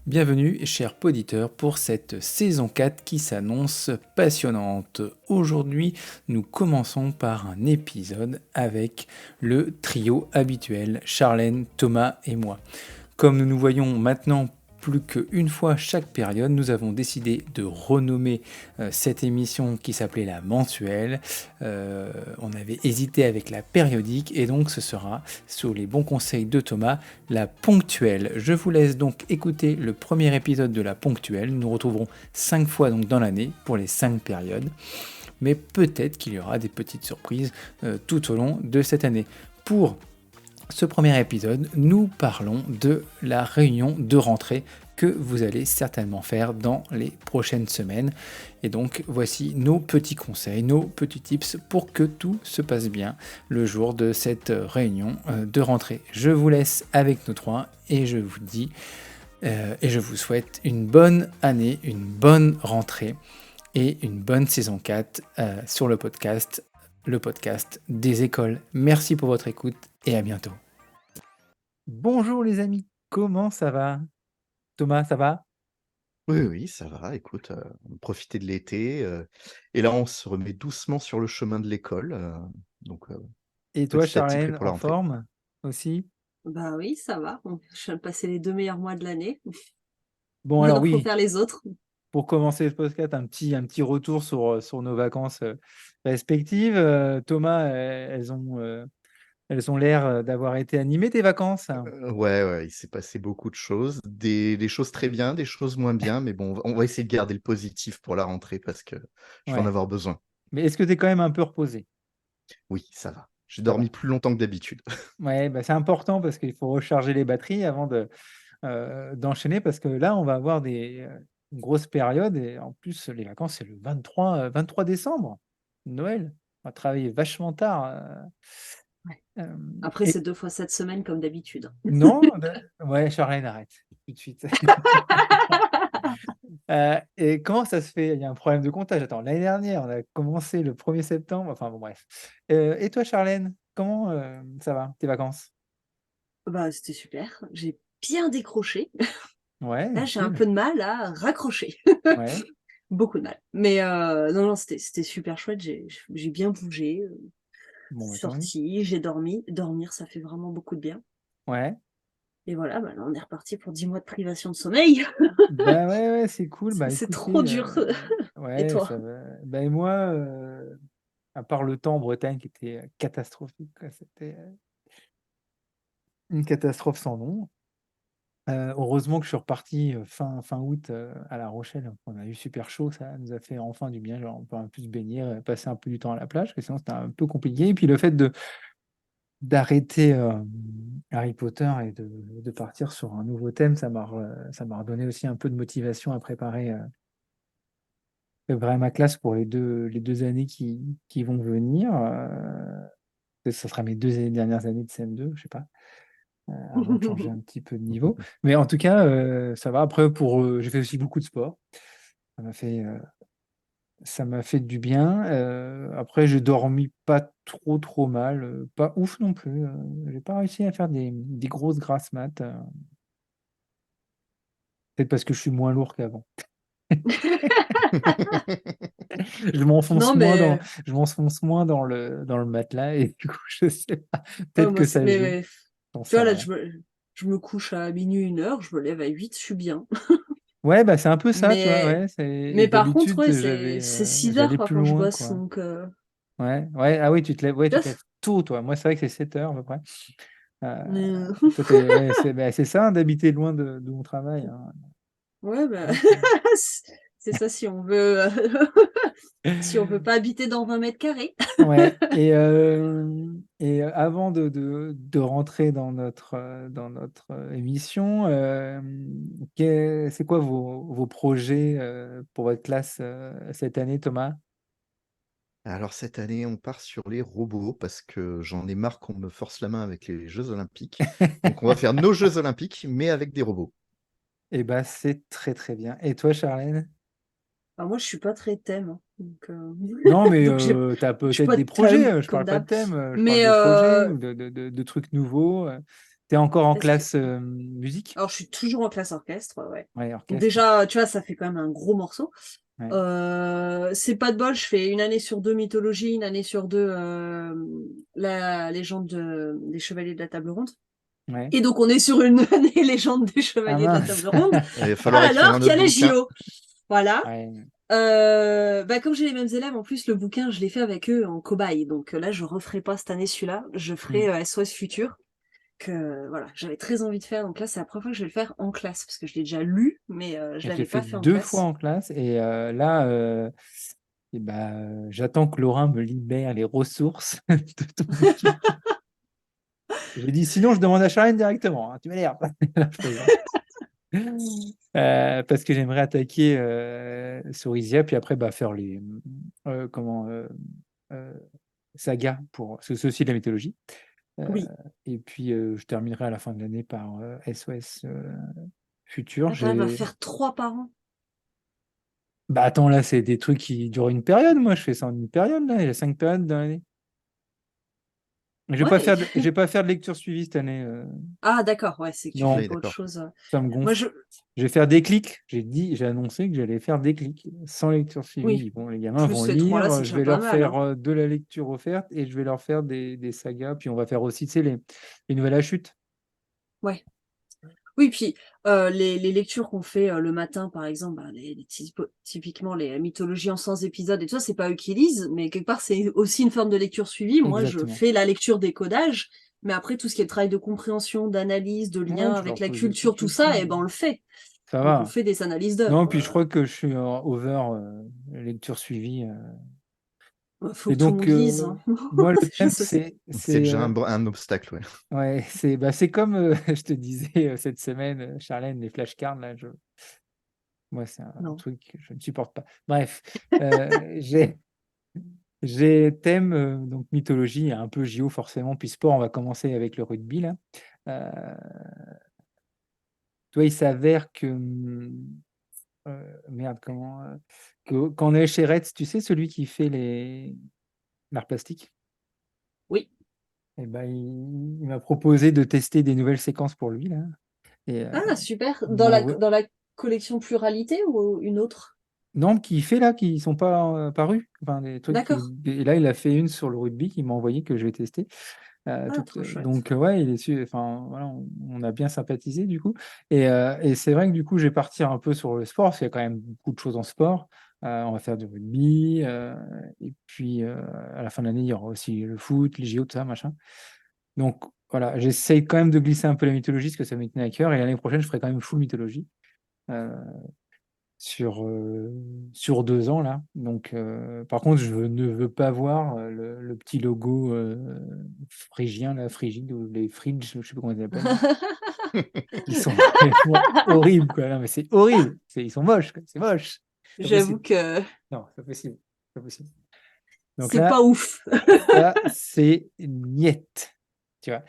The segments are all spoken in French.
Bienvenue, chers auditeurs, pour cette saison 4 qui s'annonce passionnante. Aujourd'hui, nous commençons par un épisode avec le trio habituel, Charlène, Thomas et moi. Comme nous nous voyons maintenant plus qu'une fois chaque période, nous avons décidé de renommer cette émission qui s'appelait la mensuelle. On avait hésité avec la périodique et donc ce sera, sous les bons conseils de Thomas, la ponctuelle. Je vous laisse donc écouter le premier épisode de la ponctuelle. Nous nous retrouverons 5 fois donc dans l'année pour les 5 périodes. Mais peut-être qu'il y aura des petites surprises tout au long de cette année. Pour ce premier épisode, nous parlons de la réunion de rentrée que vous allez certainement faire dans les prochaines semaines. Et donc voici nos petits conseils, nos petits tips pour que tout se passe bien le jour de cette réunion de rentrée. Je vous laisse avec nous trois et je vous dis et je vous souhaite une bonne année, une bonne rentrée et une bonne saison 4 sur le podcast des écoles. Merci pour votre écoute et à bientôt. Bonjour les amis, comment ça va? Thomas, ça va? Oui, oui, ça va, écoute, on profitait de l'été, et là, on se remet doucement sur le chemin de l'école, donc Et toi, petit à petit, prêt Charlène, pour la en rentrée. forme aussi? Bah oui, ça va. Je viens de passer les 2 meilleurs mois de l'année. Bon, alors Maintenant, faut oui, faire les autres. pour commencer le podcast, un petit retour sur nos vacances respectives. Thomas, elles ont l'air d'avoir été animées tes vacances. Ouais, ouais, il s'est passé beaucoup de choses, des choses très bien, des choses moins bien, mais bon, on va essayer de garder le positif pour la rentrée parce que je vais en Ouais. avoir besoin. Mais est-ce que tu es quand même un peu reposé? Oui, ça va. J'ai Ça va. dormi plus longtemps que d'habitude. Ouais, bah, c'est important parce qu'il faut recharger les batteries avant d'enchaîner parce que là, on va avoir une grosse période et en plus, les vacances, c'est le 23 décembre, Noël. On va travailler vachement tard. Ouais. Euh, Après, et c'est 2 fois 7 semaines comme d'habitude. non, ouais, Charlène, arrête tout de suite. Et comment ça se fait? Il y a un problème de comptage. Attends, l'année dernière, on a commencé le 1er septembre. Enfin bon, bref. Et toi, Charlène, comment ça va, tes vacances? Bah, c'était super. J'ai bien décroché. Ouais, Là, j'ai un cool. peu de mal à raccrocher. Ouais, Beaucoup de mal. Mais non, non, c'était super chouette. J'ai bien bougé, bon, bah, tant mieux. sorti, j'ai dormi. Dormir, ça fait vraiment beaucoup de bien. Ouais. Et voilà, bah, là, on est reparti pour 10 mois de privation de sommeil. Bah ouais, ouais, c'est cool. Bah C'est trop écoutez, dur. Et ouais, toi? ça va. Bah et moi, à part le temps en Bretagne qui était catastrophique, quoi, c'était une catastrophe sans nom. Heureusement que je suis reparti fin août à La Rochelle. On a eu super chaud, ça nous a fait enfin du bien. Genre, on peut un peu se baigner, passer un peu du temps à la plage, parce que sinon c'était un peu compliqué. Et puis le fait d'arrêter Harry Potter et de partir sur un nouveau thème, ça m'a redonné aussi un peu de motivation à préparer ma classe pour les deux années qui vont venir. Ça sera mes dernières années de CM2, je sais pas, avant de changer un petit peu de niveau. Mais en tout cas, ça va. Après, j'ai fait aussi beaucoup de sport. Ça m'a fait, euh, Ça m'a fait du bien. Après, j'ai dormi pas trop mal, pas ouf non plus. J'ai pas réussi à faire des grosses grasses mat. Peut-être parce que je suis moins lourd qu'avant. Je m'enfonce Non, moins dans, mais je m'enfonce moins dans le matelas et du coup, je sais pas. Peut-être moi, que ça joue. J'en tu sais vois, là, rien. je me couche à minuit, 1 heure, je me lève à 8, je suis bien. Ouais, bah c'est un peu ça, tu vois. Mais, Ouais, et mais par contre, d'habitude, ouais, c'est 6 heures j'allais quoi, plus quand je loin, bosse. quoi. Donc, Ouais, ouais. Ah oui, tu tu te vois, lèves tôt, toi. Moi, c'est vrai que c'est 7 heures à peu près. Euh, mais, Toi, ouais, c'est ça, hein, d'habiter loin de mon travail, hein. ouais, bah, Ok. c'est ça si on veut, si on veut pas habiter dans 20 m². Ouais, avant de rentrer dans notre émission, c'est quoi vos projets pour votre classe cette année, Thomas? Alors cette année, on part sur les robots parce que j'en ai marre qu'on me force la main avec les Jeux olympiques. Donc on va faire nos Jeux olympiques, mais avec des robots. Eh ben, c'est très bien. Et toi, Charlène? Alors moi, je suis pas très thème, hein, donc, Non, mais donc tu as j'ai peut-être pas des de thème, projets. Je comme parle pas de d'hab. thème, je parle Mais, de projets ou de trucs nouveaux. T'es encore en Est-ce que... classe musique? Alors, je suis toujours en classe orchestre, ouais. Ouais, Donc orchestre. déjà, tu vois, ça fait quand même un gros morceau. Ouais, C'est pas de bol, je fais une année sur 2 mythologie, une année sur 2 la légende des Chevaliers de la Table Ronde. ouais. Et donc, on est sur une année légende des Ah Chevaliers de la mince. Table Ronde, Il va falloir écrire alors un qu'il y a autre les bouquin. JO. Voilà. Ouais. Comme j'ai les mêmes élèves, en plus, le bouquin, je l'ai fait avec eux en cobaye. Donc là, je referai pas cette année celui-là. Je Hmm. ferai SOS Futur, que voilà, j'avais très envie de faire. Donc là, c'est la première fois que je vais le faire en classe, parce que je l'ai déjà lu, mais je Je l'ai l'avais pas fait fait en 2 fois classe. en classe et là, eh ben, j'attends que Laurent me libère les ressources de ton bouquin. J'ai dit sinon je demande à Charlène directement, hein, tu m'énerves. Non, je plaisante. Parce que j'aimerais attaquer Sorisia, puis après bah, faire les comment euh, sagas pour parce que c'est aussi de la mythologie. Euh, Oui. et puis je terminerai à la fin de l'année par SOS Futur. Ah, t'arrives à faire 3 par an. Bah attends, là, c'est des trucs qui durent une période. Moi, je fais ça en une période, là. Il y a 5 périodes dans l'année. Ouais. Je vais pas faire de lecture suivie cette année. Ah, d'accord, ouais, c'est que tu fais Non, Oui, pas autre d'accord. chose. ça me Moi, gonfle. Je vais faire des clics. J'ai annoncé que j'allais faire des clics sans lecture oui, suivie. Bon, les gamins vont plus les 3 là, c'est lire. Je déjà vais pas leur mal, faire hein. de la lecture offerte et je vais leur faire des sagas. Puis on va faire aussi, tu sais, les nouvelles à chute. Ouais. Oui, puis les lectures qu'on fait le matin, par exemple, bah, typiquement les mythologies en 100 épisodes et tout ça, c'est pas eux qui lisent, mais quelque part, c'est aussi une forme de lecture suivie. Moi, je Exactement. fais la lecture des codages, mais après, tout ce qui est le travail de compréhension, d'analyse, de Ouais, lien tu avec leur la poses des culture, petites tout ça, et questions. ben on le fait. Ça Donc, on va. fait des analyses Non, d'œuvres. puis je crois que je suis over lecture suivie. Faut Et que tout le donc, monde lise, hein. moi, le Je thème, sais, c'est... C'est déjà un obstacle, ouais. ouais, c'est comme je te disais cette semaine, Charlène, les flashcards, là, moi, c'est un Non. truc que je ne supporte pas. Bref, j'ai thème, donc mythologie, un peu JO forcément, puis sport, on va commencer avec le rugby, là. Euh, Toi, il s'avère que, merde, quand on est chez Retz, tu sais, celui qui fait l'art plastique, Oui. eh ben, il m'a proposé de tester des nouvelles séquences pour lui, là. Et Ah, super. il m'a envoyé. Dans la collection pluralité ou une autre? Non, qui fait là, qui sont pas parus. Enfin, des trucs D'accord. et là, il a fait une sur le rugby qu'il m'a envoyé que je vais tester. Ah, trop chouette. Donc, ouais, enfin, voilà, on a bien sympathisé du coup. Et c'est vrai que du coup, je vais partir un peu sur le sport, parce qu'il y a quand même beaucoup de choses en sport. On va faire du rugby, et puis à la fin de l'année, il y aura aussi le foot, les JO, tout ça, machin. Donc, voilà, j'essaye quand même de glisser un peu la mythologie, parce que ça me tenait à cœur. Et l'année prochaine, je ferai quand même full mythologie. Euh, sur 2 ans là. Donc, par contre, je ne veux pas voir le petit logo phrygien, la frigide ou les fridges, je sais pas comment ils appellent. Là. Ils sont vraiment horribles, quoi. Non, mais c'est horrible. Ils sont moches, quoi. C'est moche. C'est pas J'avoue possible. que Non, c'est pas possible. C'est pas possible. Donc c'est pas là, ouf. ça, c'est niette. Tu vois.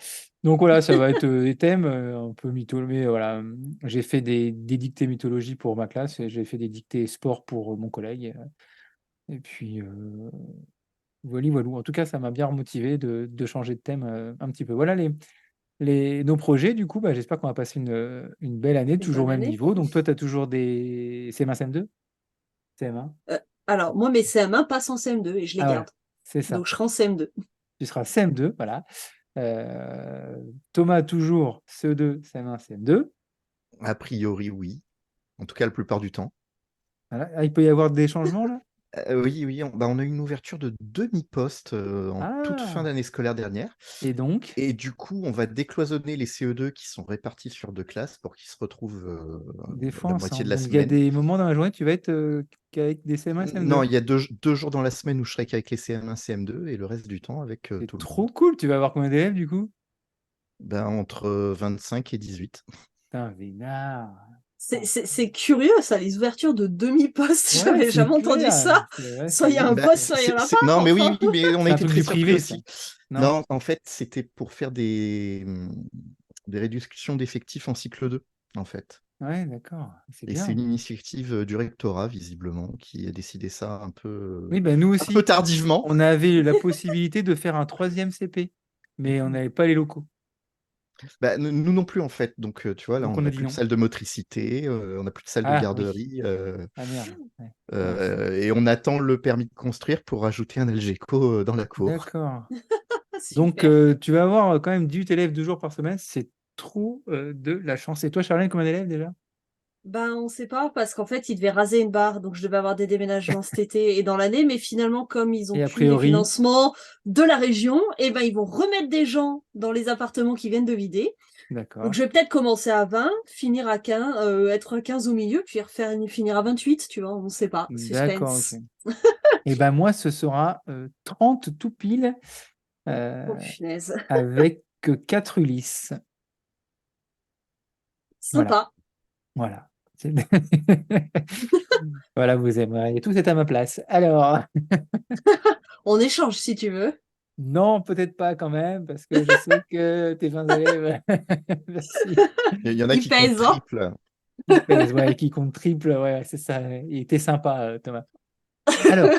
Donc voilà, ça va être des thèmes un peu mytho, mais voilà, j'ai fait des dictées mythologie pour ma classe et j'ai fait des dictées sport pour mon collègue. Et puis voilà, voilà. En tout cas, ça m'a bien motivé de changer de thème un petit peu. Voilà nos projets. Du coup, bah, j'espère qu'on va passer une belle année, Une toujours au bonne même année. niveau. Donc toi, tu as toujours des CM1, CM2? CM1? Alors, moi, mes CM1 passent en CM2 et je les Ah voilà, garde. c'est Donc, ça. je serai en CM2. Tu seras CM2, voilà. Thomas, toujours CE2, CM1, CM2. A priori, oui. En tout cas, la plupart du temps. Voilà. Ah, il peut y avoir des changements là? Oui, oui, on a eu une ouverture de demi-poste en toute fin Ah, d'année scolaire dernière. et donc, Et du coup, on va décloisonner les CE2 qui sont répartis sur 2 classes pour qu'ils se retrouvent des fois la moitié de ensemble. la Donc il y a semaine. des moments dans la journée, tu vas être qu'avec des CM1, Non, CM2. il y a deux jours dans la semaine où je serai qu'avec les CM1, CM2 et le reste du temps avec C'est tout le trop monde. cool. Tu vas avoir combien d'élèves du coup? Ben, entre 25 et 18. Putain, vénard. C'est curieux, ça, les ouvertures de demi-postes. Ouais, J'avais c'est jamais entendu clair. ça. Ouais, Soit il y a un Bah, poste, soit il y en a pas. non, mais Enfin, oui, oui, mais on a c'est un été truc très du surpris privé, ça. aussi. Non? Non, en fait, c'était pour faire des réductions d'effectifs en cycle 2, en fait. Ouais, d'accord. C'est Et c'est bien. une initiative du rectorat, visiblement, qui a décidé ça Oui, ben nous un peu aussi, tardivement. on avait la possibilité de faire un troisième CP, mais on n'avait pas les locaux. Bah, nous non plus, en fait. Donc, tu vois, là, Donc on on a n'a dit plus de non. salle de motricité, on n'a plus de salle de Ah oui. garderie, Ah merde. Ouais. Mince. et on attend le permis de construire pour rajouter un Algeco dans la cour. D'accord. Ah, Donc super. tu vas avoir quand même 18 élèves 2 jours par semaine. C'est trop de la chance. Et toi, Charlène, combien d'élèves déjà? Ben, on sait pas parce qu'en fait, ils devaient raser une barre, donc je devais avoir des déménagements cet été et dans l'année, mais finalement, comme ils ont Et a plus les priori, financements de la région, et ben, ils vont remettre des gens dans les appartements qui viennent de vider. Donc, d'accord. je vais peut-être commencer à 20, finir à 15, être à 15 au milieu, puis finir à 28, tu vois, on sait pas. D'accord, ok. Suspense. Et ben moi, ce sera 30 tout pile Oh, euh, punaise. avec 4 Ulysse. Voilà, Sympa. voilà. C'est- Voilà, vous aimeriez tous être à ma place. Alors, On échange si tu veux. non, peut-être pas quand même, parce que je sais que tes 20 élèves, merci, Il y en a Il qui comptent pèse, hein. triple. qui pèsent, ouais, qui comptent triple, ouais, c'est ça. Il était sympa, Thomas. Alors,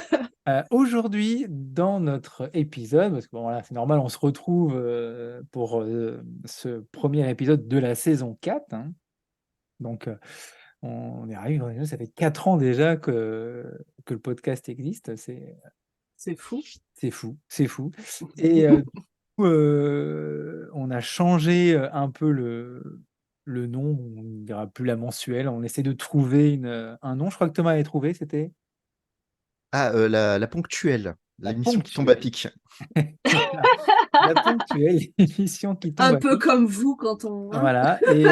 aujourd'hui, dans notre épisode, parce que bon, voilà, c'est normal, on se retrouve pour ce premier épisode de la saison 4, hein. Donc, on y arrive, ça fait 4 ans déjà que le podcast existe, C'est fou. c'est fou, c'est fou. Et on a changé un peu le nom, on ne dira plus la mensuelle, on essaie de trouver un nom. Je crois que Thomas avait trouvé, c'était Ah, la ponctuelle, la l'émission qui tombe à ponctuelle. pic. Voilà, la ponctuelle, l'émission qui tombe Un à peu pic. comme vous quand on, hein. Voilà, et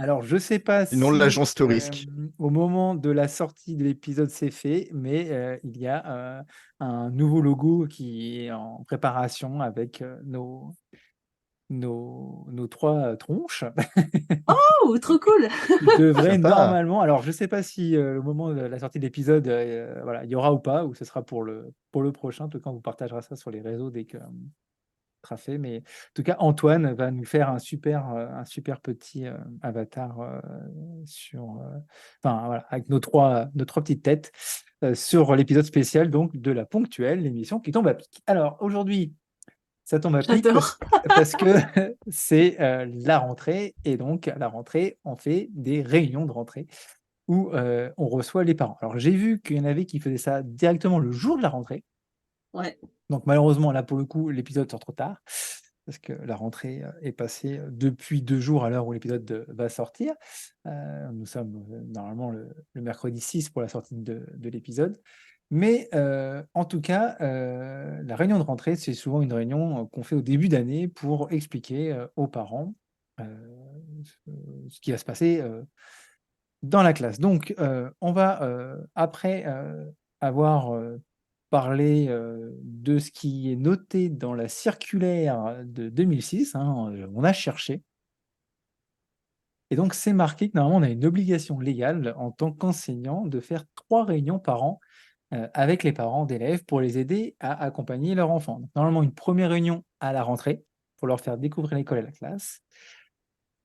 alors je sais pas Sinon, si l'agence te risque. au moment de la sortie de l'épisode c'est fait, mais il y a un nouveau logo qui est en préparation avec nos 3 tronches. Oh, trop cool. Qui devrait Sympa. normalement, alors je sais pas si au moment de la sortie de l'épisode, voilà, il y aura ou pas, ou ce sera pour le prochain. En tout cas, on vous partagera ça sur les réseaux dès que sera fait. Mais en tout cas, Antoine va nous faire un super petit avatar enfin voilà, avec nos trois petites têtes sur l'épisode spécial donc de la ponctuelle, l'émission qui tombe à pic. Alors aujourd'hui, ça tombe à pic J'adore. parce que c'est la rentrée et donc à la rentrée, on fait des réunions de rentrée où on reçoit les parents. Alors j'ai vu qu'il y en avait qui faisaient ça directement le jour de la rentrée. Ouais. Donc malheureusement, là, pour le coup, l'épisode sort trop tard, parce que la rentrée est passée depuis 2 jours à l'heure où l'épisode va sortir. Nous sommes normalement le mercredi 6 pour la sortie de l'épisode. Mais en tout cas, la réunion de rentrée, c'est souvent une réunion qu'on fait au début d'année pour expliquer aux parents euh, ce qui va se passer dans la classe. Donc, on va, après avoir parlé de ce qui est noté dans la circulaire de 2006, hein, on a cherché. Et donc, c'est marqué que normalement, on a une obligation légale en tant qu'enseignant de faire 3 réunions par an avec les parents d'élèves pour les aider à accompagner leur enfant. Donc, normalement, une première réunion à la rentrée pour leur faire découvrir l'école et la classe.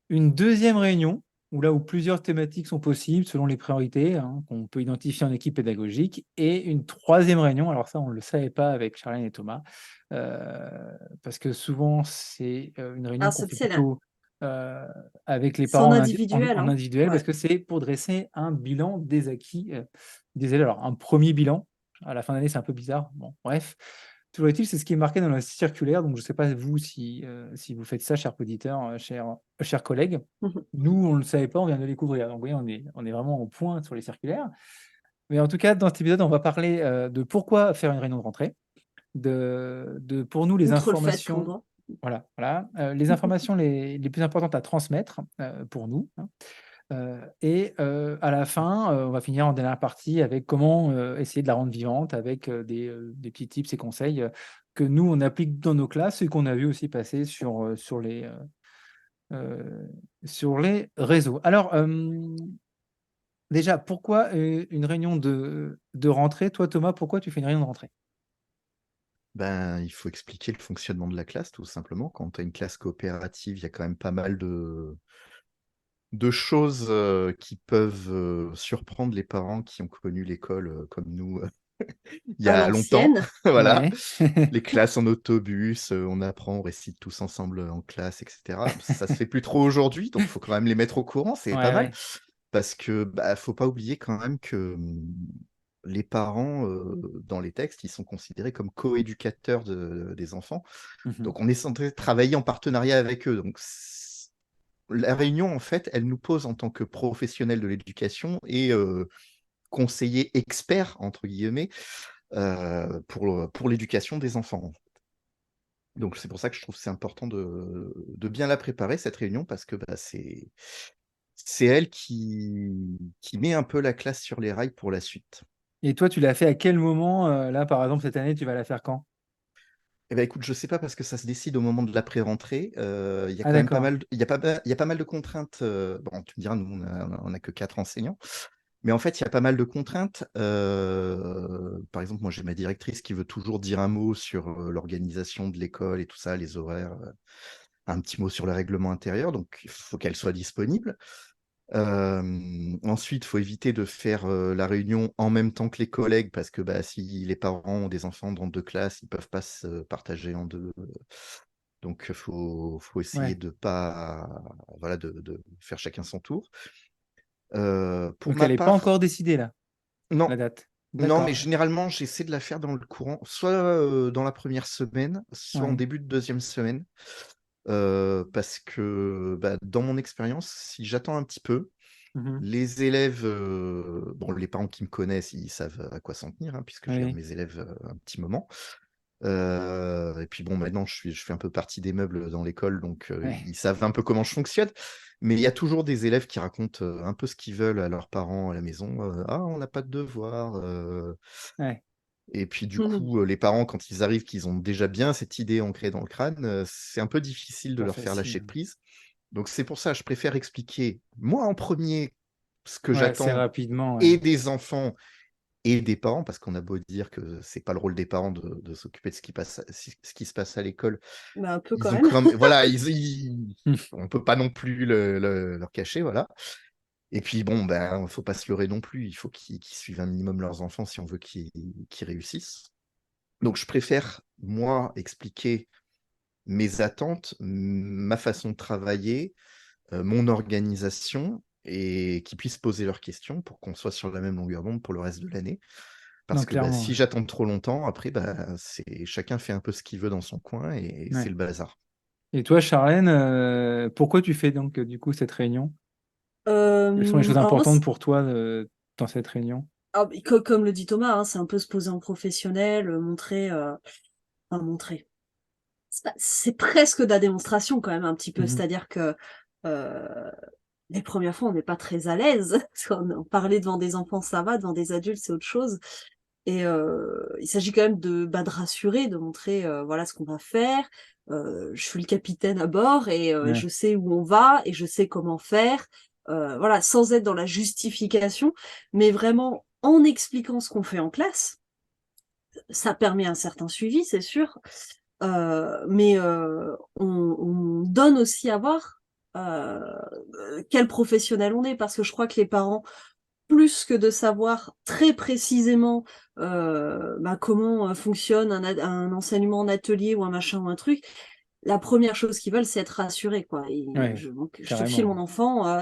Une deuxième réunion, où plusieurs thématiques sont possibles selon les priorités hein, qu'on peut identifier en équipe pédagogique, et une troisième réunion, alors ça on ne le savait pas avec Charlène et Thomas, parce que souvent c'est une réunion Ah, qu'on fait c'est là. plutôt avec les C'est parents en en individuel, en hein. individuel, parce Ouais. que c'est pour dresser un bilan des acquis des élèves. Alors un premier bilan, à la fin d'année c'est un peu bizarre, bon bref. Toujours est-il, c'est ce qui est marqué dans la circulaire, donc je ne sais pas vous si vous faites ça, chers auditeurs, chers collègues. Mhm. Nous, on ne le savait pas, on vient de le découvrir. Donc, vous voyez, on est vraiment au point sur les circulaires. Mais en tout cas, dans cet épisode, on va parler de pourquoi faire une réunion de rentrée, pour nous, les Outre le fait informations, qu'on voilà, les informations les plus importantes à transmettre pour nous, hein. Et à la fin, on va finir en dernière partie avec comment essayer de la rendre vivante avec des petits tips et conseils que nous, on applique dans nos classes et qu'on a vu aussi passer sur les réseaux. Alors, déjà, pourquoi une réunion de rentrée? Toi, Thomas, pourquoi tu fais une réunion de rentrée? Ben, il faut expliquer le fonctionnement de la classe, tout simplement. Quand tu as une classe coopérative, il y a quand même pas mal de choses qui peuvent surprendre les parents qui ont connu l'école comme nous il y À a longtemps, l'ancienne. voilà. Ouais. Les classes en autobus, on apprend, on récite tous ensemble en classe, etc. Ça se fait plus trop aujourd'hui, donc il faut quand même les mettre au courant, c'est pas Ouais, mal. ouais. Parce que faut pas oublier quand même que les parents, dans les textes, ils sont considérés comme coéducateurs des enfants. Mhm. Donc on est censé travailler en partenariat avec eux. Donc la réunion, en fait, elle nous pose en tant que professionnels de l'éducation et conseillers experts, entre guillemets, pour l'éducation des enfants. Donc c'est pour ça que je trouve que c'est important de bien la préparer, cette réunion, parce que c'est elle qui met un peu la classe sur les rails pour la suite. Et toi, tu l'as fait à quel moment? Là, par exemple, cette année, tu vas la faire quand? Eh ben, écoute, je sais pas parce que ça se décide au moment de la pré-rentrée. Il y a Ah, quand même pas d'accord. mal, il y a pas mal de contraintes. Bon, tu me diras, nous, on a que 4 enseignants. Mais en fait, il y a pas mal de contraintes. Par exemple, moi, j'ai ma directrice qui veut toujours dire un mot sur l'organisation de l'école et tout ça, les horaires, un petit mot sur le règlement intérieur. Donc, il faut qu'elle soit disponible. Ensuite, il faut éviter de faire la réunion en même temps que les collègues parce que si les parents ont des enfants dans 2 classes, ils peuvent pas se partager en 2. Donc, faut essayer Ouais. de pas, voilà, de faire chacun son tour. Pour Donc, ma elle n'est pas part, encore décidée, là, non, la date. non, mais D'accord. généralement, j'essaie de la faire dans le courant, soit dans la première semaine, soit en Ouais. début de deuxième semaine, parce que dans mon expérience, si j'attends un petit peu, Mhm. les élèves, bon, les parents qui me connaissent, ils savent à quoi s'en tenir, hein, puisque je garde Oui. mes élèves un petit moment. Et puis bon, maintenant, je fais un peu partie des meubles dans l'école, donc Ouais. ils savent un peu comment je fonctionne. Mais il y a toujours des élèves qui racontent un peu ce qu'ils veulent à leurs parents à la maison. Ah, on n'a pas de devoir. Ouais. Et puis du coup, les parents, quand ils arrivent, qu'ils ont déjà bien cette idée ancrée dans le crâne, c'est un peu difficile de Pas leur faire lâcher facile. prise. Donc c'est pour ça, je préfère expliquer, moi en premier, ce que Ouais, assez j'attends rapidement. et Ouais. des enfants et des parents, parce qu'on a beau dire que c'est pas le rôle des parents de s'occuper de ce qui se passe à l'école. Bah, un peu quand Ils ont même. quand même, voilà, Hmm. on peut pas non plus leur cacher, voilà. Et puis bon, faut pas se leurrer non plus. Il faut qu'ils suivent un minimum leurs enfants si on veut qu'ils réussissent. Donc je préfère, moi, expliquer mes attentes, ma façon de travailler, mon organisation et qu'ils puissent poser leurs questions pour qu'on soit sur la même longueur d'onde pour le reste de l'année. Non, Parce que clairement. si Ouais. j'attends trop longtemps, après, chacun fait un peu ce qu'il veut dans son coin et c'est Ouais. le bazar. Et toi, Charlène, pourquoi tu fais donc du coup cette réunion? Quelles sont les choses Alors moi, importantes pour toi dans cette réunion? mais comme le dit Thomas, hein, c'est un peu se poser en professionnel, montrer, enfin montrer. C'est presque de la démonstration quand même un petit peu. Mhm. C'est-à-dire que euh, les premières fois, on n'est pas très à l'aise. Parler devant des enfants, ça va, devant des adultes, c'est autre chose. Et il s'agit quand même de rassurer, de montrer voilà ce qu'on va faire. Je suis le capitaine à bord et Ouais. je sais où on va et je sais comment faire. Voilà, sans être dans la justification, mais vraiment en expliquant ce qu'on fait en classe. Ça permet un certain suivi, c'est sûr, mais on donne aussi à voir quel professionnel on est, parce que je crois que les parents, plus que de savoir très précisément comment fonctionne un enseignement en atelier ou un machin ou un truc, la première chose qu'ils veulent, c'est être rassurés, quoi. Et Ouais, donc, je te file carrément. mon enfant,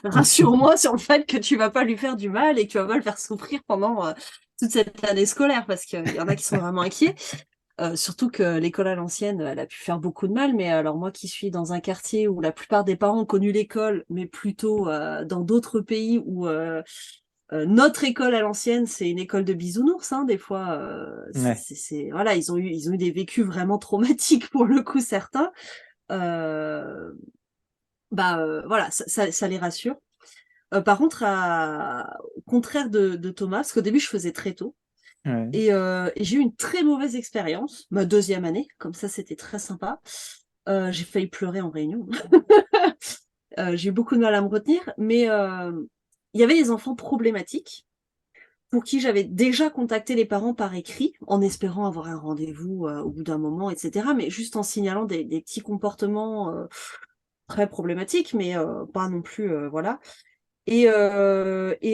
rassure-moi sur le fait que tu vas pas lui faire du mal et que tu vas pas le faire souffrir pendant toute cette année scolaire, parce qu'il y en a qui sont vraiment inquiets. Surtout que l'école à l'ancienne, elle a pu faire beaucoup de mal, mais alors moi qui suis dans un quartier où la plupart des parents ont connu l'école, mais plutôt dans d'autres pays où notre école à l'ancienne, c'est une école de bisounours, hein, des fois. Ouais. Voilà, ils ont eu des vécus vraiment traumatiques pour le coup, certains. Euh, voilà, ça les rassure. Par contre, au contraire de Thomas, parce qu'au début, je faisais très tôt. Ouais. Et j'ai eu une très mauvaise expérience, ma deuxième année, comme ça c'était très sympa. J'ai failli pleurer en réunion. J'ai eu beaucoup de mal à me retenir, mais il y avait des enfants problématiques pour qui j'avais déjà contacté les parents par écrit, en espérant avoir un rendez-vous au bout d'un moment, etc. Mais juste en signalant des petits comportements très problématiques, mais pas non plus, voilà. Et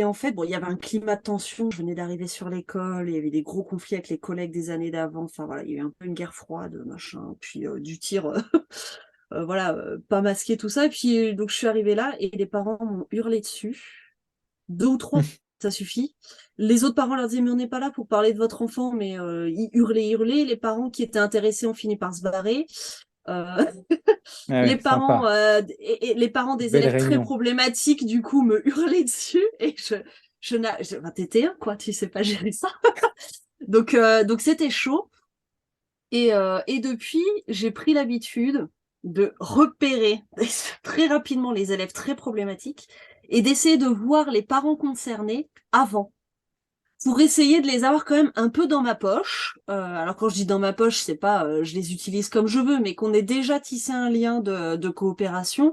en fait, bon, il y avait un climat de tension. Je venais d'arriver sur l'école, il y avait des gros conflits avec les collègues des années d'avant. Enfin voilà, il y a eu un peu une guerre froide, machin, puis du tir, voilà, pas masqué, tout ça. Et puis donc je suis arrivée là et les parents m'ont hurlé dessus. 2 ou 3, ça suffit. Les autres parents leur disaient: «Mais on n'est pas là pour parler de votre enfant», mais ils hurlaient, hurlaient. Les parents qui étaient intéressés ont fini par se barrer. Heu, Ah les ouais, parents, sympa. et les parents des Belle élèves très réunion. problématiques, du coup, me hurlaient dessus et enfin, tu un quoi, tu sais pas gérer ça. Donc c'était chaud et depuis, j'ai pris l'habitude de repérer très rapidement les élèves très problématiques et d'essayer de voir les parents concernés avant. Pour essayer de les avoir quand même un peu dans ma poche. Alors quand je dis dans ma poche, c'est pas, je les utilise comme je veux, mais qu'on ait déjà tissé un lien de coopération,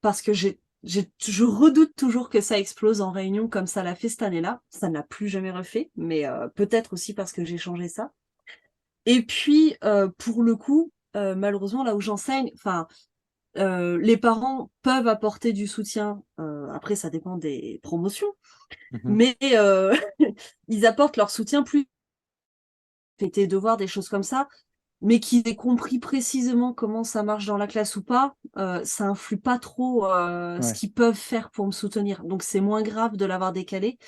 parce que je redoute toujours que ça explose en réunion comme ça l'a fait cette année-là. Ça ne l'a plus jamais refait, mais peut-être aussi parce que j'ai changé ça. Et puis, pour le coup, malheureusement, là où j'enseigne, enfin, les parents peuvent apporter du soutien, après ça dépend des promotions, Mhm. mais ils apportent leur soutien plus fait tes devoirs, des choses comme ça, mais qu'ils aient compris précisément comment ça marche dans la classe ou pas, ça influe pas trop, ce Ouais. qu'ils peuvent faire pour me soutenir. Donc c'est moins grave de l'avoir décalé.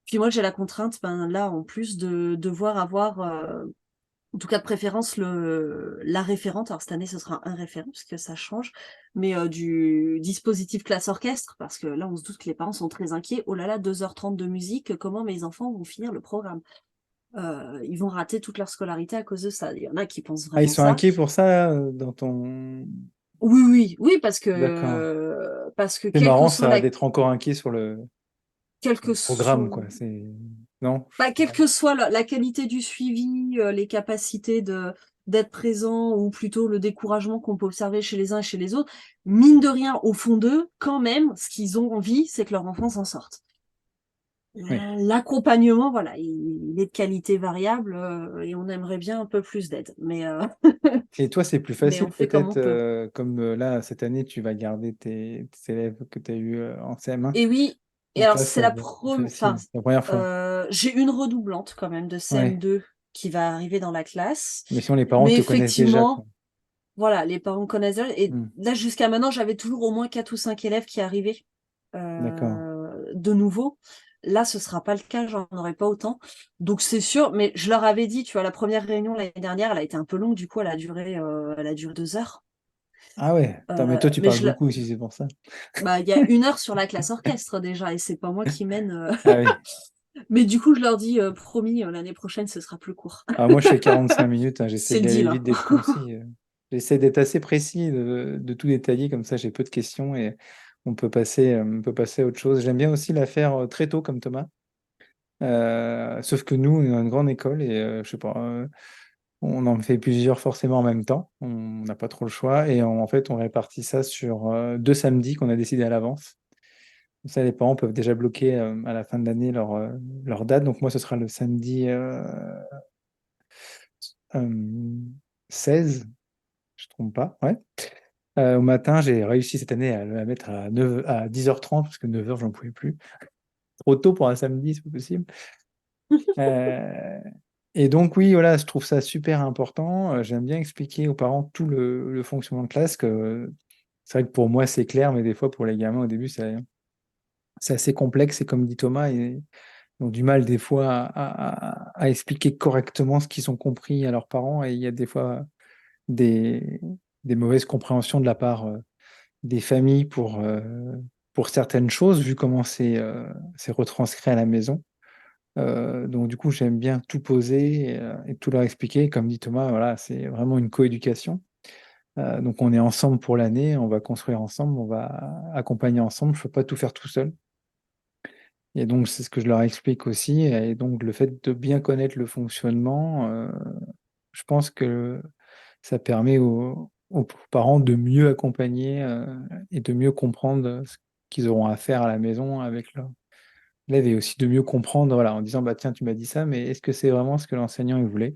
Puis moi, j'ai la contrainte, ben, là, en plus, de devoir avoir, en tout cas de préférence, la référente. Alors cette année, ce sera un référent, parce que ça change, mais du dispositif classe-orchestre, parce que là, on se doute que les parents sont très inquiets. Oh là là, 2h30 de musique, comment mes enfants vont finir le programme? Ils vont rater toute leur scolarité à cause de ça. Il y en a qui pensent Ah, ils vraiment sont ça. inquiets pour ça dans ton... Oui, oui, oui, D'accord. parce que C'est quelle que marrant soit ça la d'être encore inquiet sur quelle le que programme, soit quoi. C'est... Non? bah, quelle que soit la qualité du suivi, les capacités d'être présent, ou plutôt le découragement qu'on peut observer chez les uns et chez les autres, mine de rien, au fond d'eux, quand même, ce qu'ils ont envie, c'est que leur enfant s'en sorte. Oui. L'accompagnement, voilà, il est de qualité variable, et on aimerait bien un peu plus d'aide, Et toi, c'est plus mais facile on fait comme peut-être, on peut. comme là, cette année, tu vas garder tes élèves que tu as eus en CM1. Et oui, et Donc alors là, c'est ça la va être plus première, enfin, facile, la première fois. j'ai une redoublante quand même de Ouais. CM2 qui va arriver dans la classe, Mais sinon, les parents mais te connaissent déjà, quoi. effectivement, voilà, les parents connaissent déjà, et Hmm. là jusqu'à maintenant, j'avais toujours au moins 4 ou 5 élèves qui arrivaient D'accord. de nouveau. Là, ce sera pas le cas, j'en aurai pas autant. Donc c'est sûr, mais je leur avais dit, tu vois, la première réunion l'année dernière, elle a été un peu longue, du coup, elle a duré 2 heures. Ah ouais. Attends, mais toi, tu Mais parles beaucoup si c'est pour ça. bah, il y a 1 heure sur la classe orchestre déjà, et c'est pas moi qui mène. Ah oui. Mais du coup, je leur dis, promis, l'année prochaine, ce sera plus court. Ah, moi, je fais 45 minutes, hein, j'essaie C'est le d'aller deal, vite, hein. d'être concis. J'essaie d'être assez précis, de tout détailler, comme ça j'ai peu de questions et on peut passer à autre chose. J'aime bien aussi la faire très tôt comme Thomas. Sauf que nous, on est dans une grande école et je sais pas, on en fait plusieurs forcément en même temps. On n'a pas trop le choix et en fait, on répartit ça sur 2 samedis qu'on a décidé à l'avance. Comme ça, les parents peuvent déjà bloquer à la fin de l'année leur date. Donc moi, ce sera le samedi euh, 16, je ne trompe pas. Ouais. Au matin, j'ai réussi cette année à la mettre à 10h30 parce que 9h, j'en pouvais plus. Trop tôt pour un samedi, c'est pas possible. Euh, et donc, oui, voilà, je trouve ça super important. J'aime bien expliquer aux parents tout le fonctionnement de classe. C'est vrai que pour moi, c'est clair, mais des fois, pour les gamins, au début, c'est assez complexe. Et comme dit Thomas, ils ont du mal des fois à expliquer correctement ce qu'ils ont compris à leurs parents. Et il y a des fois des, des mauvaises compréhensions de la part des familles pour certaines choses, vu comment c'est retranscrit à la maison. Donc du coup, j'aime bien tout poser et tout leur expliquer. Comme dit Thomas, voilà, c'est vraiment une coéducation. Donc on est ensemble pour l'année, on va construire ensemble, on va accompagner ensemble. Je ne peux pas tout faire tout seul. Et donc c'est ce que je leur explique aussi. Et donc le fait de bien connaître le fonctionnement, je pense que ça permet aux parents de mieux accompagner et de mieux comprendre ce qu'ils auront à faire à la maison avec leur élève et aussi de mieux comprendre, voilà, en disant, bah tiens, tu m'as dit ça, mais est-ce que c'est vraiment ce que l'enseignant il voulait?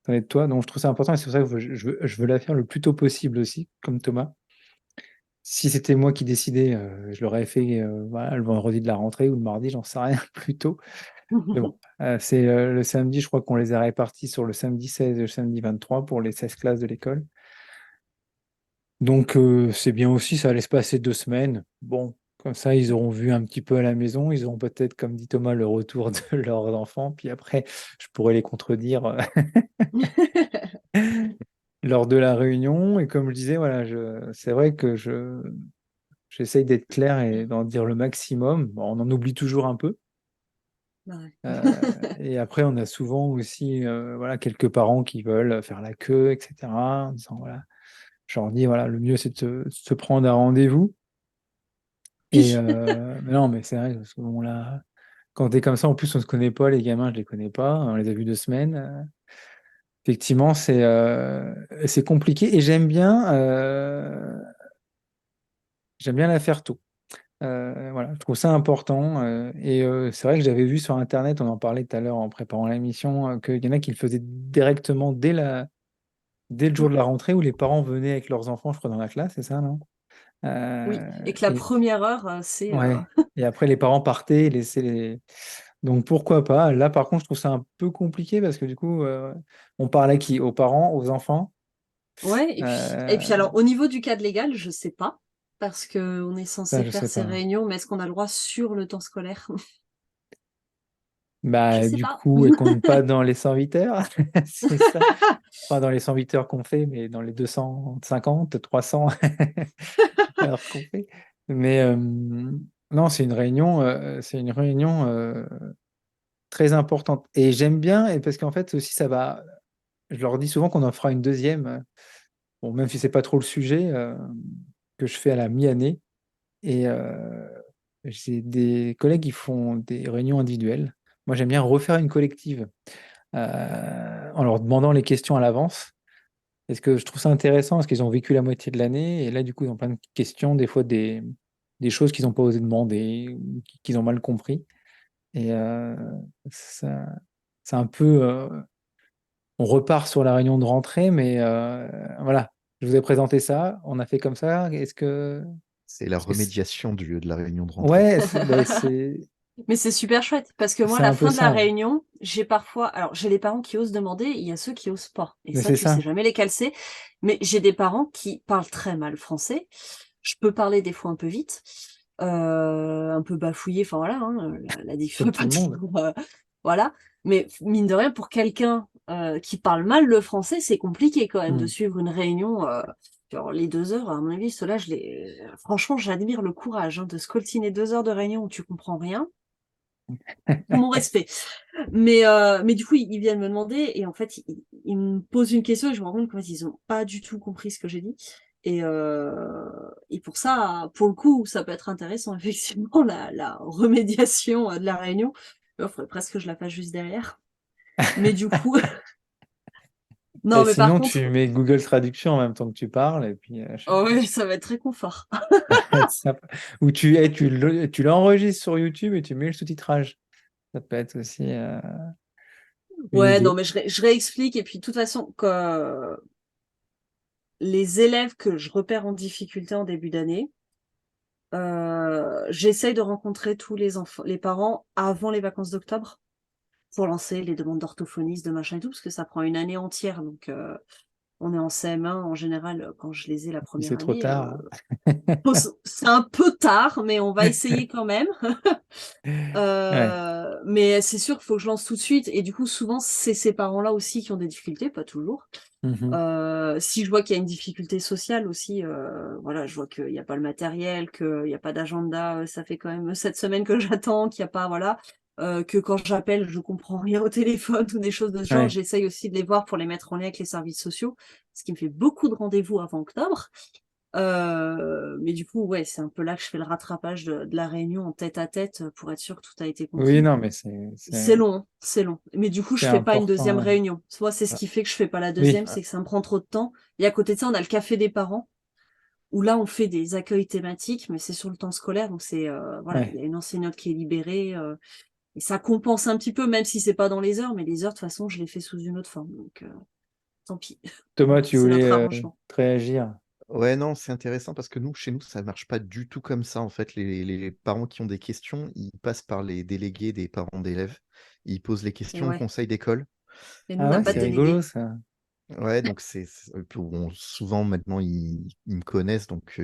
T'en es de toi. Donc je trouve ça important et c'est pour ça que je veux la faire le plus tôt possible aussi, comme Thomas. Si c'était moi qui décidais, je l'aurais fait voilà, le vendredi de la rentrée ou le mardi, j'en sais rien, plus tôt. Mais bon, c'est le samedi, je crois qu'on les a répartis sur le samedi 16 et le samedi 23 pour les 16 classes de l'école. Donc c'est bien aussi, ça laisse passer 2 semaines. Bon, comme ça, ils auront vu un petit peu à la maison. Ils auront peut-être, comme dit Thomas, le retour de leurs enfants. Puis après, je pourrais les contredire lors de la réunion. Et comme je disais, voilà, c'est vrai que j'essaye d'être clair et d'en dire le maximum. Bon, on en oublie toujours un peu. Ouais. Et après, on a souvent aussi voilà, quelques parents qui veulent faire la queue, etc. En disant, voilà, je leur dis, voilà, le mieux, c'est de se prendre un rendez-vous. Et Oui. mais non, mais c'est vrai, parce que bon, là, quand t'es comme ça, en plus, on se connaît pas, les gamins, je les connais pas, on les a vus 2 semaines. Effectivement, c'est compliqué et j'aime bien la faire tôt. Voilà, je trouve ça important. Et c'est vrai que j'avais vu sur Internet, on en parlait tout à l'heure en préparant l'émission, qu'il y en a qui le faisaient directement dès le jour de la rentrée où les parents venaient avec leurs enfants, je crois, dans la classe, c'est ça, non? Oui, et que la Et première heure, c'est ouais. Et après, les parents partaient, laissaient les. Donc pourquoi pas? Là, par contre, je trouve ça un peu compliqué parce que du coup, on parle à qui? Aux parents, aux enfants? ouais, et puis Euh, alors au niveau du cadre légal, je sais pas, parce que on est Ça, censé je faire sais ces pas. réunions, mais est-ce qu'on a le droit sur le temps scolaire? Je Bah, sais du pas. coup, elle compte pas dans les 108 heures. C'est ça. Pas dans les 108 heures qu'on fait, mais dans les 250, 300 heures qu'on fait. Mais non, c'est une réunion très importante. Et j'aime bien, et parce qu'en fait aussi, ça va. Je leur dis souvent qu'on en fera une deuxième. Bon, même si c'est pas trop le sujet, que je fais à la mi-année. Et j'ai des collègues qui font des réunions individuelles. Moi, j'aime bien refaire une collective en leur demandant les questions à l'avance. Parce que je trouve ça intéressant, parce qu'ils ont vécu la moitié de l'année, et là, du coup, ils ont plein de questions, des fois des choses qu'ils n'ont pas osé demander, ou qu'ils ont mal compris. Et ça, c'est un peu. On repart sur la réunion de rentrée, mais voilà, je vous ai présenté ça, on a fait comme ça. C'est la Est-ce que remédiation de la réunion de rentrée. ouais, ben, Mais c'est super chouette, parce que moi, c'est à la un peu fin de la ça, ouais. réunion, j'ai parfois, alors j'ai les parents qui osent demander, il y a ceux qui osent pas. Et Mais ça, c'est tu sais ça. jamais lesquels c'est. Mais j'ai des parents qui parlent très mal français. Je peux parler des fois un peu vite, un peu bafouillé, enfin voilà, hein, la diff Comme tout pas le monde. toujours, voilà. Mais mine de rien, pour quelqu'un qui parle mal le français, c'est compliqué quand même de Hmm. suivre une réunion. Genre les 2 heures, à mon avis, ceux-là, franchement, j'admire le courage hein, de scoltiner 2 heures de réunion où tu comprends rien. Mon respect. Mais du coup, ils viennent me demander et en fait, ils me posent une question et je me rends compte qu'en fait, ils ont pas du tout compris ce que j'ai dit. Et pour ça, pour le coup, ça peut être intéressant, effectivement, la remédiation de la réunion. Il faudrait presque que je la fasse juste derrière. Mais du coup, Et non, mais par sinon, tu contre, mets Google Traduction en même temps que tu parles, et puis oh ouais, ça va être très confort. ça- ou tu l'enregistres sur YouTube et tu mets le sous-titrage. Ça peut être aussi une Ouais, non, idée. mais je réexplique. Et puis, de toute façon, que les élèves que je repère en difficulté en début d'année, j'essaye de rencontrer tous les enfants, les parents avant les vacances d'octobre pour lancer les demandes d'orthophonistes, de machin et tout, parce que ça prend une année entière. Donc, on est en CM1 en général quand je les ai la Si c'est première trop année. tard. C'est un peu tard, mais on va essayer quand même. Ouais. Mais c'est sûr qu'il faut que je lance tout de suite. Et du coup, souvent, c'est ces parents-là aussi qui ont des difficultés, pas toujours. Mhm. Si je vois qu'il y a une difficulté sociale aussi, voilà, je vois qu'il n'y a pas le matériel, qu'il n'y a pas d'agenda, ça fait quand même 7 semaines que j'attends, qu'il n'y a pas, voilà, que quand j'appelle, je comprends rien au téléphone ou des choses de ce genre. Ouais. J'essaye aussi de les voir pour les mettre en lien avec les services sociaux, ce qui me fait beaucoup de rendez-vous avant octobre. Mais du coup, ouais, c'est un peu là que je fais le rattrapage de la réunion en tête à tête pour être sûr que tout a été Oui, compris. non, mais C'est long, hein, c'est long. Mais du coup, je c'est fais pas une important. deuxième Ouais. réunion. Soit c'est ce Ah, qui fait que je fais pas la oui. deuxième, c'est que ça me prend trop de temps. Et à côté de ça, on a le café des parents, où là, on fait des accueils thématiques, mais c'est sur le temps scolaire, donc c'est voilà, il Ouais. y a une enseignante qui est libérée, et ça compense un petit peu, même si c'est pas dans les heures, mais les heures, de toute façon, je les fais sous une autre forme. Donc tant pis, Thomas, voilà, tu c'est voulais notre arrangement. réagir. Ouais, non, c'est intéressant parce que chez nous, ça marche pas du tout comme ça. En fait, les parents qui ont des questions, ils passent par les délégués des parents d'élèves. Ils posent les Et questions au ouais. conseil d'école. Et nous, on Ah n'a ouais, pas de c'est délégué. rigolo ça. Ouais, donc et puis bon, souvent maintenant ils me connaissent, donc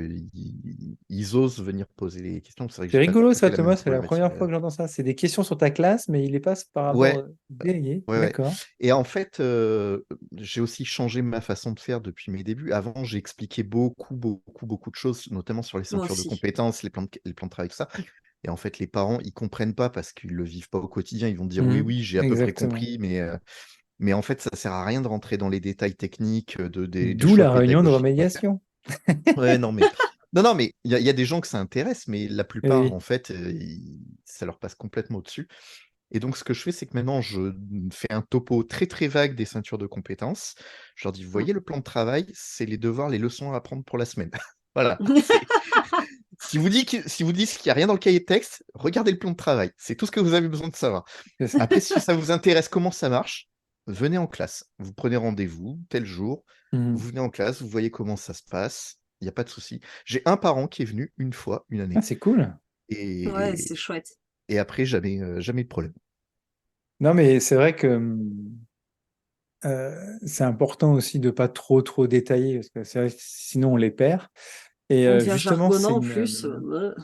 ils osent venir poser les questions. C'est vrai que C'est j'ai pas rigolo tout à fait ça, la même Thomas, c'est la problématique. première fois que j'entends ça. C'est des questions sur ta classe, mais il les passe par rapport Ouais, au délégué. ouais, ouais. D'accord. Et en fait, j'ai aussi changé ma façon de faire depuis mes débuts. Avant, j'expliquais beaucoup de choses, notamment sur les Moi ceintures de aussi. compétences, les plans de travail, tout ça. Et en fait, les parents, ils comprennent pas parce qu'ils le vivent pas au quotidien. Ils vont dire oui, Mhm. oui, j'ai à peu près Exactement. compris, mais en fait, ça sert à rien de rentrer dans les détails techniques des D'où choix la réunion de pédagogiques qu'on va faire. remédiation. Ouais, non, mais non, mais il y a des gens que ça intéresse, mais la plupart, Oui. en fait, ça leur passe complètement au-dessus. Et donc, ce que je fais, c'est que maintenant, je fais un topo très très vague des ceintures de compétences. Je leur dis, vous Mm. voyez, le plan de travail, c'est les devoirs, les leçons à apprendre pour la semaine. Voilà. Si vous dites qu'il n'y a rien dans le cahier de texte, regardez le plan de travail. C'est tout ce que vous avez besoin de savoir. C'est ça. Après, si ça vous intéresse comment ça marche, venez en classe. Vous prenez rendez-vous tel jour, Mhm. vous venez en classe, vous voyez comment ça se passe. Il n'y a pas de souci. J'ai un parent qui est venu une fois, une Ah, année, c'est cool. Ouais, et, c'est chouette. et après, jamais de problème. Non, mais c'est vrai que c'est important aussi de pas trop détailler, parce que c'est vrai que sinon on les perd. Et On devient justement, c'est jargonnant en une. plus.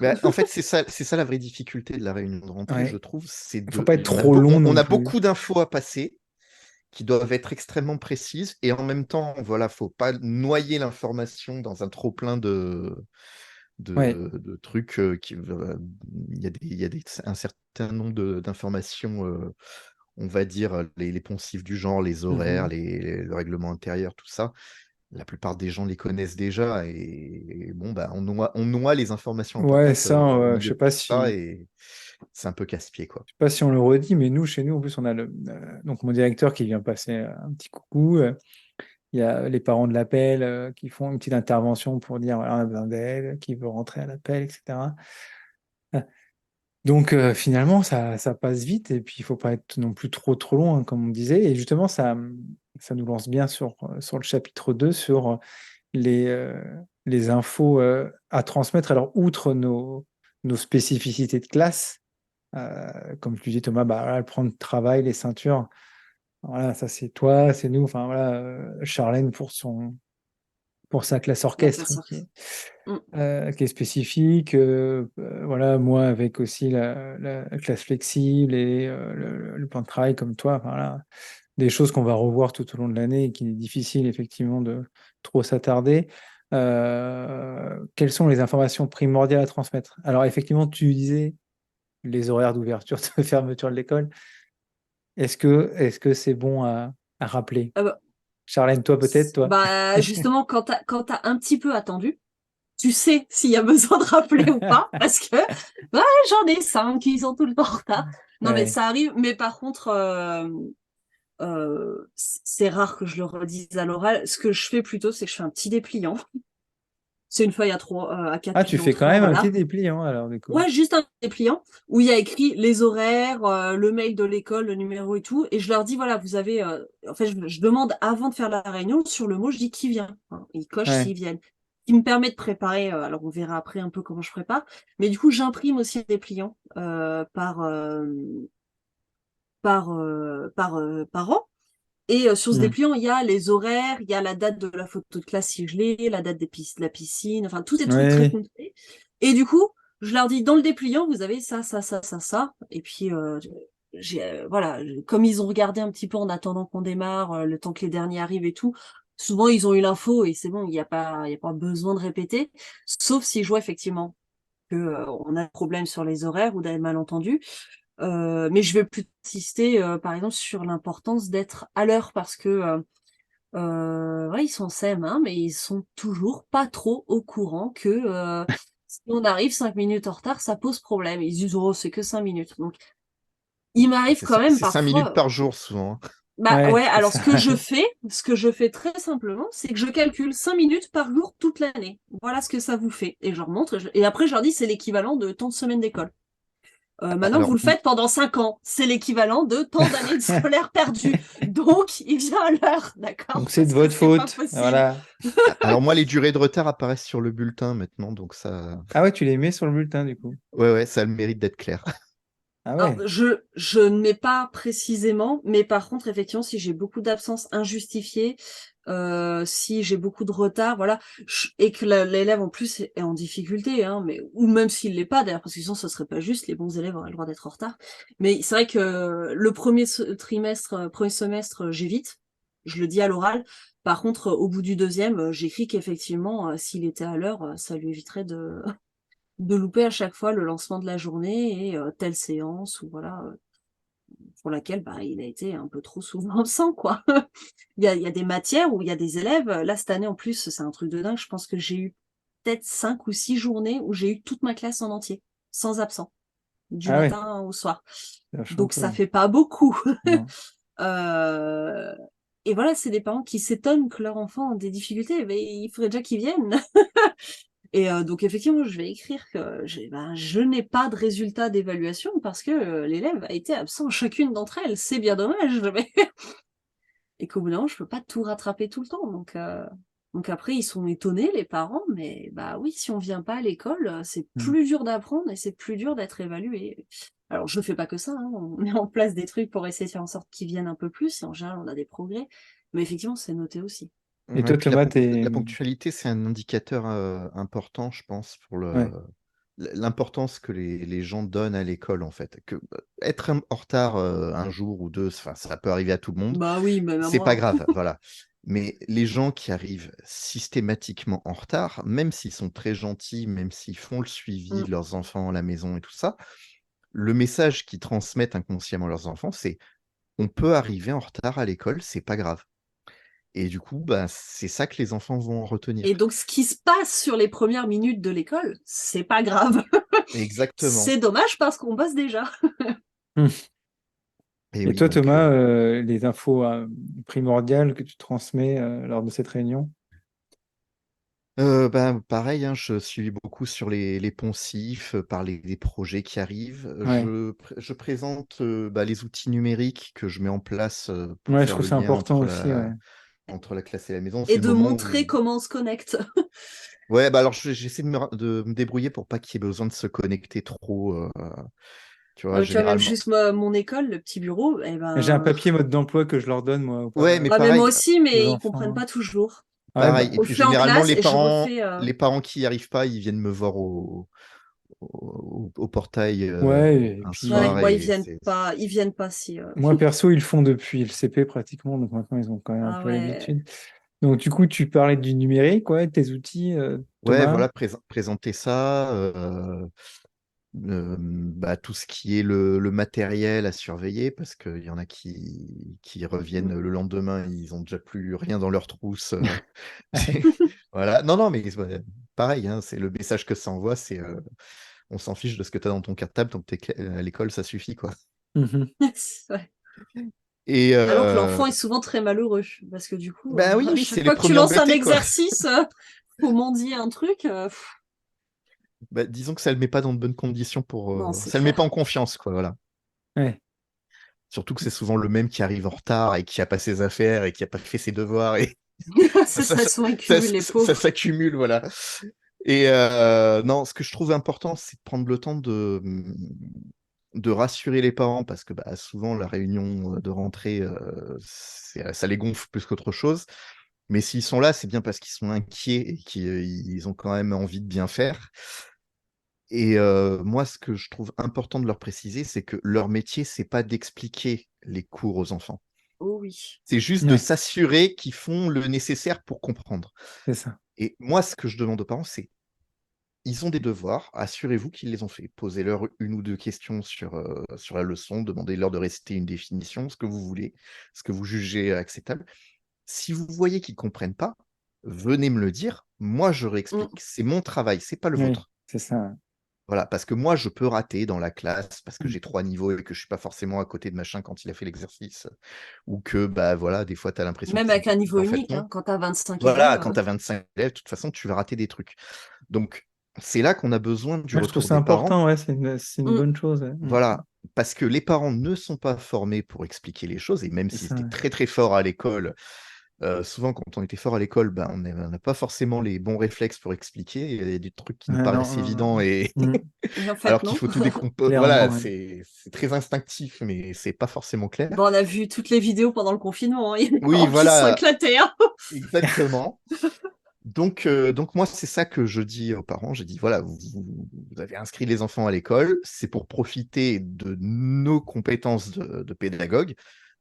Bah, en fait, c'est ça la vraie difficulté de la réunion de rentrée, je Ouais. trouve. C'est Il faut de, pas être trop long on non a plus. beaucoup d'infos à passer qui doivent être extrêmement précises et en même temps, voilà, faut pas noyer l'information dans un trop plein Ouais. de trucs un certain nombre d'informations, on va dire les poncifs du genre, les horaires, Mhm. le règlement intérieur, tout ça. La plupart des gens les connaissent déjà et bon, bah, on noie les informations Ouais, importantes ça, au je milieu sais de pas tout ça si. et c'est un peu casse-pied, quoi. Je sais pas si on le redit, mais nous, chez nous, en plus, on a donc mon directeur qui vient passer un petit coucou. Il y a les parents de l'appel qui font une petite intervention pour dire voilà, on a besoin d'aide, qui veut rentrer à l'appel, etc. Donc finalement, ça passe vite et puis il faut pas être non plus trop long, hein, comme on disait. Et justement, ça nous lance bien sur le chapitre 2 sur les, euh, les infos à transmettre. Alors, outre nos spécificités de classe, comme tu dis Thomas, bah, voilà, le plan de travail, les ceintures, voilà, ça c'est toi, c'est nous. Enfin voilà, Charlène pour sa classe La orchestre classe orchestre. Mm. qui est spécifique. Voilà, moi avec aussi la classe flexible et le plan de travail comme toi. Enfin, voilà, des choses qu'on va revoir tout au long de l'année et qu'il est difficile effectivement de trop s'attarder. Quelles sont les informations primordiales à transmettre? Alors effectivement, tu disais les horaires d'ouverture, de fermeture de l'école. Est-ce que c'est bon à rappeler? Ah bah, Charlène, toi peut-être, toi? bah, justement, quand t'as un petit peu attendu, tu sais s'il y a besoin de rappeler ou pas, parce que bah, j'en ai 5 qui sont tout le temps en retard. Non, mais Ouais. ça arrive, mais par contre, c'est rare que je le redise à l'oral. Ce que je fais plutôt, c'est que je fais un petit dépliant. C'est une feuille à 4 Ah, tu plis fais quand entre, même un voilà. petit dépliant alors du coup. Ouais, juste un dépliant où il y a écrit les horaires, le mail de l'école, le numéro et tout. Et je leur dis, voilà, vous avez. En fait, je demande avant de faire la réunion sur le mot, je dis qui vient. Hein, ils cochent Ouais. s'ils viennent. Ce qui me permet de préparer. Alors, on verra après un peu comment je prépare. Mais du coup, j'imprime aussi un dépliant par an. Et sur ce Hmm. dépliant, il y a les horaires, il y a la date de la photo de classe si je l'ai, la date de la piscine, enfin, tous des trucs très Ouais. concrets. Et du coup, je leur dis, dans le dépliant, vous avez ça. Et puis, voilà, comme ils ont regardé un petit peu en attendant qu'on démarre, le temps que les derniers arrivent et tout, souvent, ils ont eu l'info et c'est bon, il y a pas besoin de répéter. Sauf si je vois effectivement que, on a un problème sur les horaires ou des malentendus. Mais je vais plus insister, par exemple, sur l'importance d'être à l'heure parce que ouais, ils sont CM1, hein, mais ils sont toujours pas trop au courant que si on arrive 5 minutes en retard, ça pose problème. Ils disent, oh, c'est que 5 minutes. Donc, il Ah, m'arrive c'est quand cin- même c'est 5 minutes parfois. par jour, souvent, hein. Bah Ouais, ouais, c'est alors ça. ce que je fais très simplement, c'est que je calcule 5 minutes par jour toute l'année. Voilà ce que ça vous fait. Et je leur montre, et après je leur dis, c'est l'équivalent de tant de semaines d'école. Maintenant, Alors, vous le faites pendant 5 ans. C'est l'équivalent de tant d'années de scolaire perdues. Donc, il vient à l'heure, d'accord? Donc c'est de Parce que votre c'est pas faute. possible. Voilà. alors moi, les durées de retard apparaissent sur le bulletin maintenant, donc ça, Ah ouais, tu les mets sur le bulletin du coup. ouais, ça a le mérite d'être clair. Ah Alors, ouais. je ne mets pas précisément, mais par contre, effectivement, si j'ai beaucoup d'absences injustifiées, si j'ai beaucoup de retard, voilà, et que l'élève en plus est en difficulté, hein, mais ou même s'il l'est pas d'ailleurs, parce que sinon ce serait pas juste, les bons élèves auraient le droit d'être en retard. Mais c'est vrai que le premier semestre, j'évite, je le dis à l'oral. Par contre, au bout du deuxième, j'écris qu'effectivement, s'il était à l'heure, ça lui éviterait de louper à chaque fois le lancement de la journée et telle séance ou voilà, pour laquelle, bah, il a été un peu trop souvent absent, quoi. Il y a des matières où il y a des élèves, là, cette année, en plus, c'est un truc de dingue, je pense que j'ai eu peut-être 5 ou 6 journées où j'ai eu toute ma classe en entier, sans absent, du Ah ouais. matin au soir. C'est vachement Donc ça cool. fait pas beaucoup. Non. Heu et voilà, c'est des parents qui s'étonnent que leur enfant a des difficultés, mais il faudrait déjà qu'ils viennent. Et donc effectivement, je vais écrire que je n'ai pas de résultat d'évaluation parce que, l'élève a été absent chacune d'entre elles. C'est bien dommage, mais et qu'au bout d'un moment, je peux pas tout rattraper tout le temps. Donc après, ils sont étonnés, les parents, mais bah oui, si on vient pas à l'école, c'est Mm. plus dur d'apprendre et c'est plus dur d'être évalué. Alors je fais pas que ça, hein, on met en place des trucs pour essayer de faire en sorte qu'ils viennent un peu plus et en général, on a des progrès. Mais effectivement, c'est noté aussi. Et Ouais, toi, puis Thomas, t'es. la ponctualité, c'est un indicateur important, je pense, pour Ouais. l'importance que les gens donnent à l'école, en fait. Être en retard un jour ou deux, enfin, ça peut arriver à tout le monde, Bah oui, même à c'est pas moi. grave, voilà. Mais les gens qui arrivent systématiquement en retard, même s'ils sont très gentils, même s'ils font le suivi Mmh. de leurs enfants à la maison et tout ça, le message qu'ils transmettent inconsciemment à leurs enfants, c'est on peut arriver en retard à l'école, c'est pas grave. Et du coup, bah, c'est ça que les enfants vont en Et retenir. donc, ce qui se passe sur les premières minutes de l'école, c'est pas grave. Exactement. C'est dommage parce qu'on bosse déjà. Mm. Et Et oui, toi, donc Thomas, les infos primordiales que tu transmets lors de cette réunion? bah, pareil, hein, je suis beaucoup sur les poncifs, parler des projets qui arrivent. Ouais. Je présente bah, les outils numériques que je mets en place pour Ouais, je faire trouve le ça lien important aussi, ouais. entre la classe et la maison. Et C'est le de moment montrer où... comment on se connecte. Ouais, bah alors j'essaie de me débrouiller pour pas qu'il y ait besoin de se connecter trop. Tu vois, Tu vois, même généralement. juste mon école, le petit bureau, eh J'ai un ben, papier mode d'emploi que je leur donne, moi, Ouais, mais ah, mais moi pareil, aussi, aux mais ils enfants, comprennent hein. pas toujours. Ouais, bah, pareil. Et On le puis fait en généralement, classe et je refais. les parents qui n'y arrivent pas, ils viennent me voir au portail ouais, et un puis Ouais, soir moi, et c'est... ils viennent pas si. moi, perso, ils le font depuis le CP pratiquement, donc maintenant, ils ont quand même un Ah peu ouais. l'habitude. Donc, du coup, tu parlais du numérique, ouais, tes outils, Ouais, Thomas. voilà, présenter ça, bah, tout ce qui est le matériel à surveiller, parce qu'il y en a qui Mm. reviennent le lendemain, ils ont déjà plus rien dans leur trousse. Ouais. Voilà. Non, non, mais pareil, hein, c'est le message que ça envoie, c'est on s'en fiche de ce que tu as dans ton cartable, tant que tu es à l'école, ça suffit, quoi. Mhm. Ouais. Et Alors que l'enfant est souvent très malheureux, parce que du coup, bah oui, à oui, c'est chaque les fois que tu premiers lances un embêtés, quoi. exercice, faut mendier un truc. Bah, disons que ça le met pas dans de bonnes conditions pour. Non, c'est Ça le met pas en clair. confiance, quoi, voilà. Ouais. Surtout que c'est souvent le même qui arrive en retard et qui a pas ses affaires et qui a pas fait ses devoirs et ça, C'est ça, souvent ils cumulent les ça pauvres. s'accumule, voilà. Et non, ce que je trouve important, c'est de prendre le temps de rassurer les parents parce que bah, souvent la réunion de rentrée, ça les gonfle plus qu'autre chose. Mais s'ils sont là, c'est bien parce qu'ils sont inquiets et qu'ils ont quand même envie de bien faire. Et moi, ce que je trouve important de leur préciser, c'est que leur métier, c'est pas d'expliquer les cours aux enfants. Oh oui. C'est juste de Ouais, s'assurer qu'ils font le nécessaire pour comprendre. c'est ça. Et moi, ce que je demande aux parents, c'est ils ont des devoirs, assurez-vous qu'ils les ont faits. Posez-leur une ou deux questions sur la leçon, demandez-leur de réciter une définition, ce que vous voulez, ce que vous jugez acceptable. Si vous voyez qu'ils ne comprennent pas, venez me le dire. Moi, je Mm. réexplique. C'est mon travail, c'est pas le Oui, vôtre. c'est ça. Voilà, parce que moi, je peux rater dans la classe parce que j'ai 3 niveaux et que je suis pas forcément à côté de machin quand il a fait l'exercice. Ou que, bah voilà, des fois, tu as l'impression Même qu'ils ont avec un compris, niveau en fait, unique, non. hein, quand t'as 25 Voilà, élèves. quand tu as 25 élèves, de toute façon, tu vas rater des trucs. Donc, c'est là qu'on a besoin du Moi, je trouve retour ça des parents. important, ouais, c'est une Mm. bonne chose. Ouais. Voilà, parce que les parents ne sont pas formés pour expliquer les choses, et même C'est s'ils ça, étaient ouais. très très forts à l'école, souvent quand on était fort à l'école, ben, on n'a pas forcément les bons réflexes pour expliquer. Il y a des trucs qui nous Ouais, non, paraissent non, non. évidents, et Mm, Et en fait, alors qu'il non. faut tout décomposer. clairement, Voilà, ouais. c'est très instinctif, mais c'est pas forcément clair. Bon, on a vu toutes les vidéos pendant le confinement, hein. Il y a des Oui, parents qui se sont voilà, éclatés, hein. exactement. Donc moi, c'est ça que je dis aux parents. J'ai dit, voilà, vous avez inscrit les enfants à l'école, c'est pour profiter de nos compétences de pédagogue.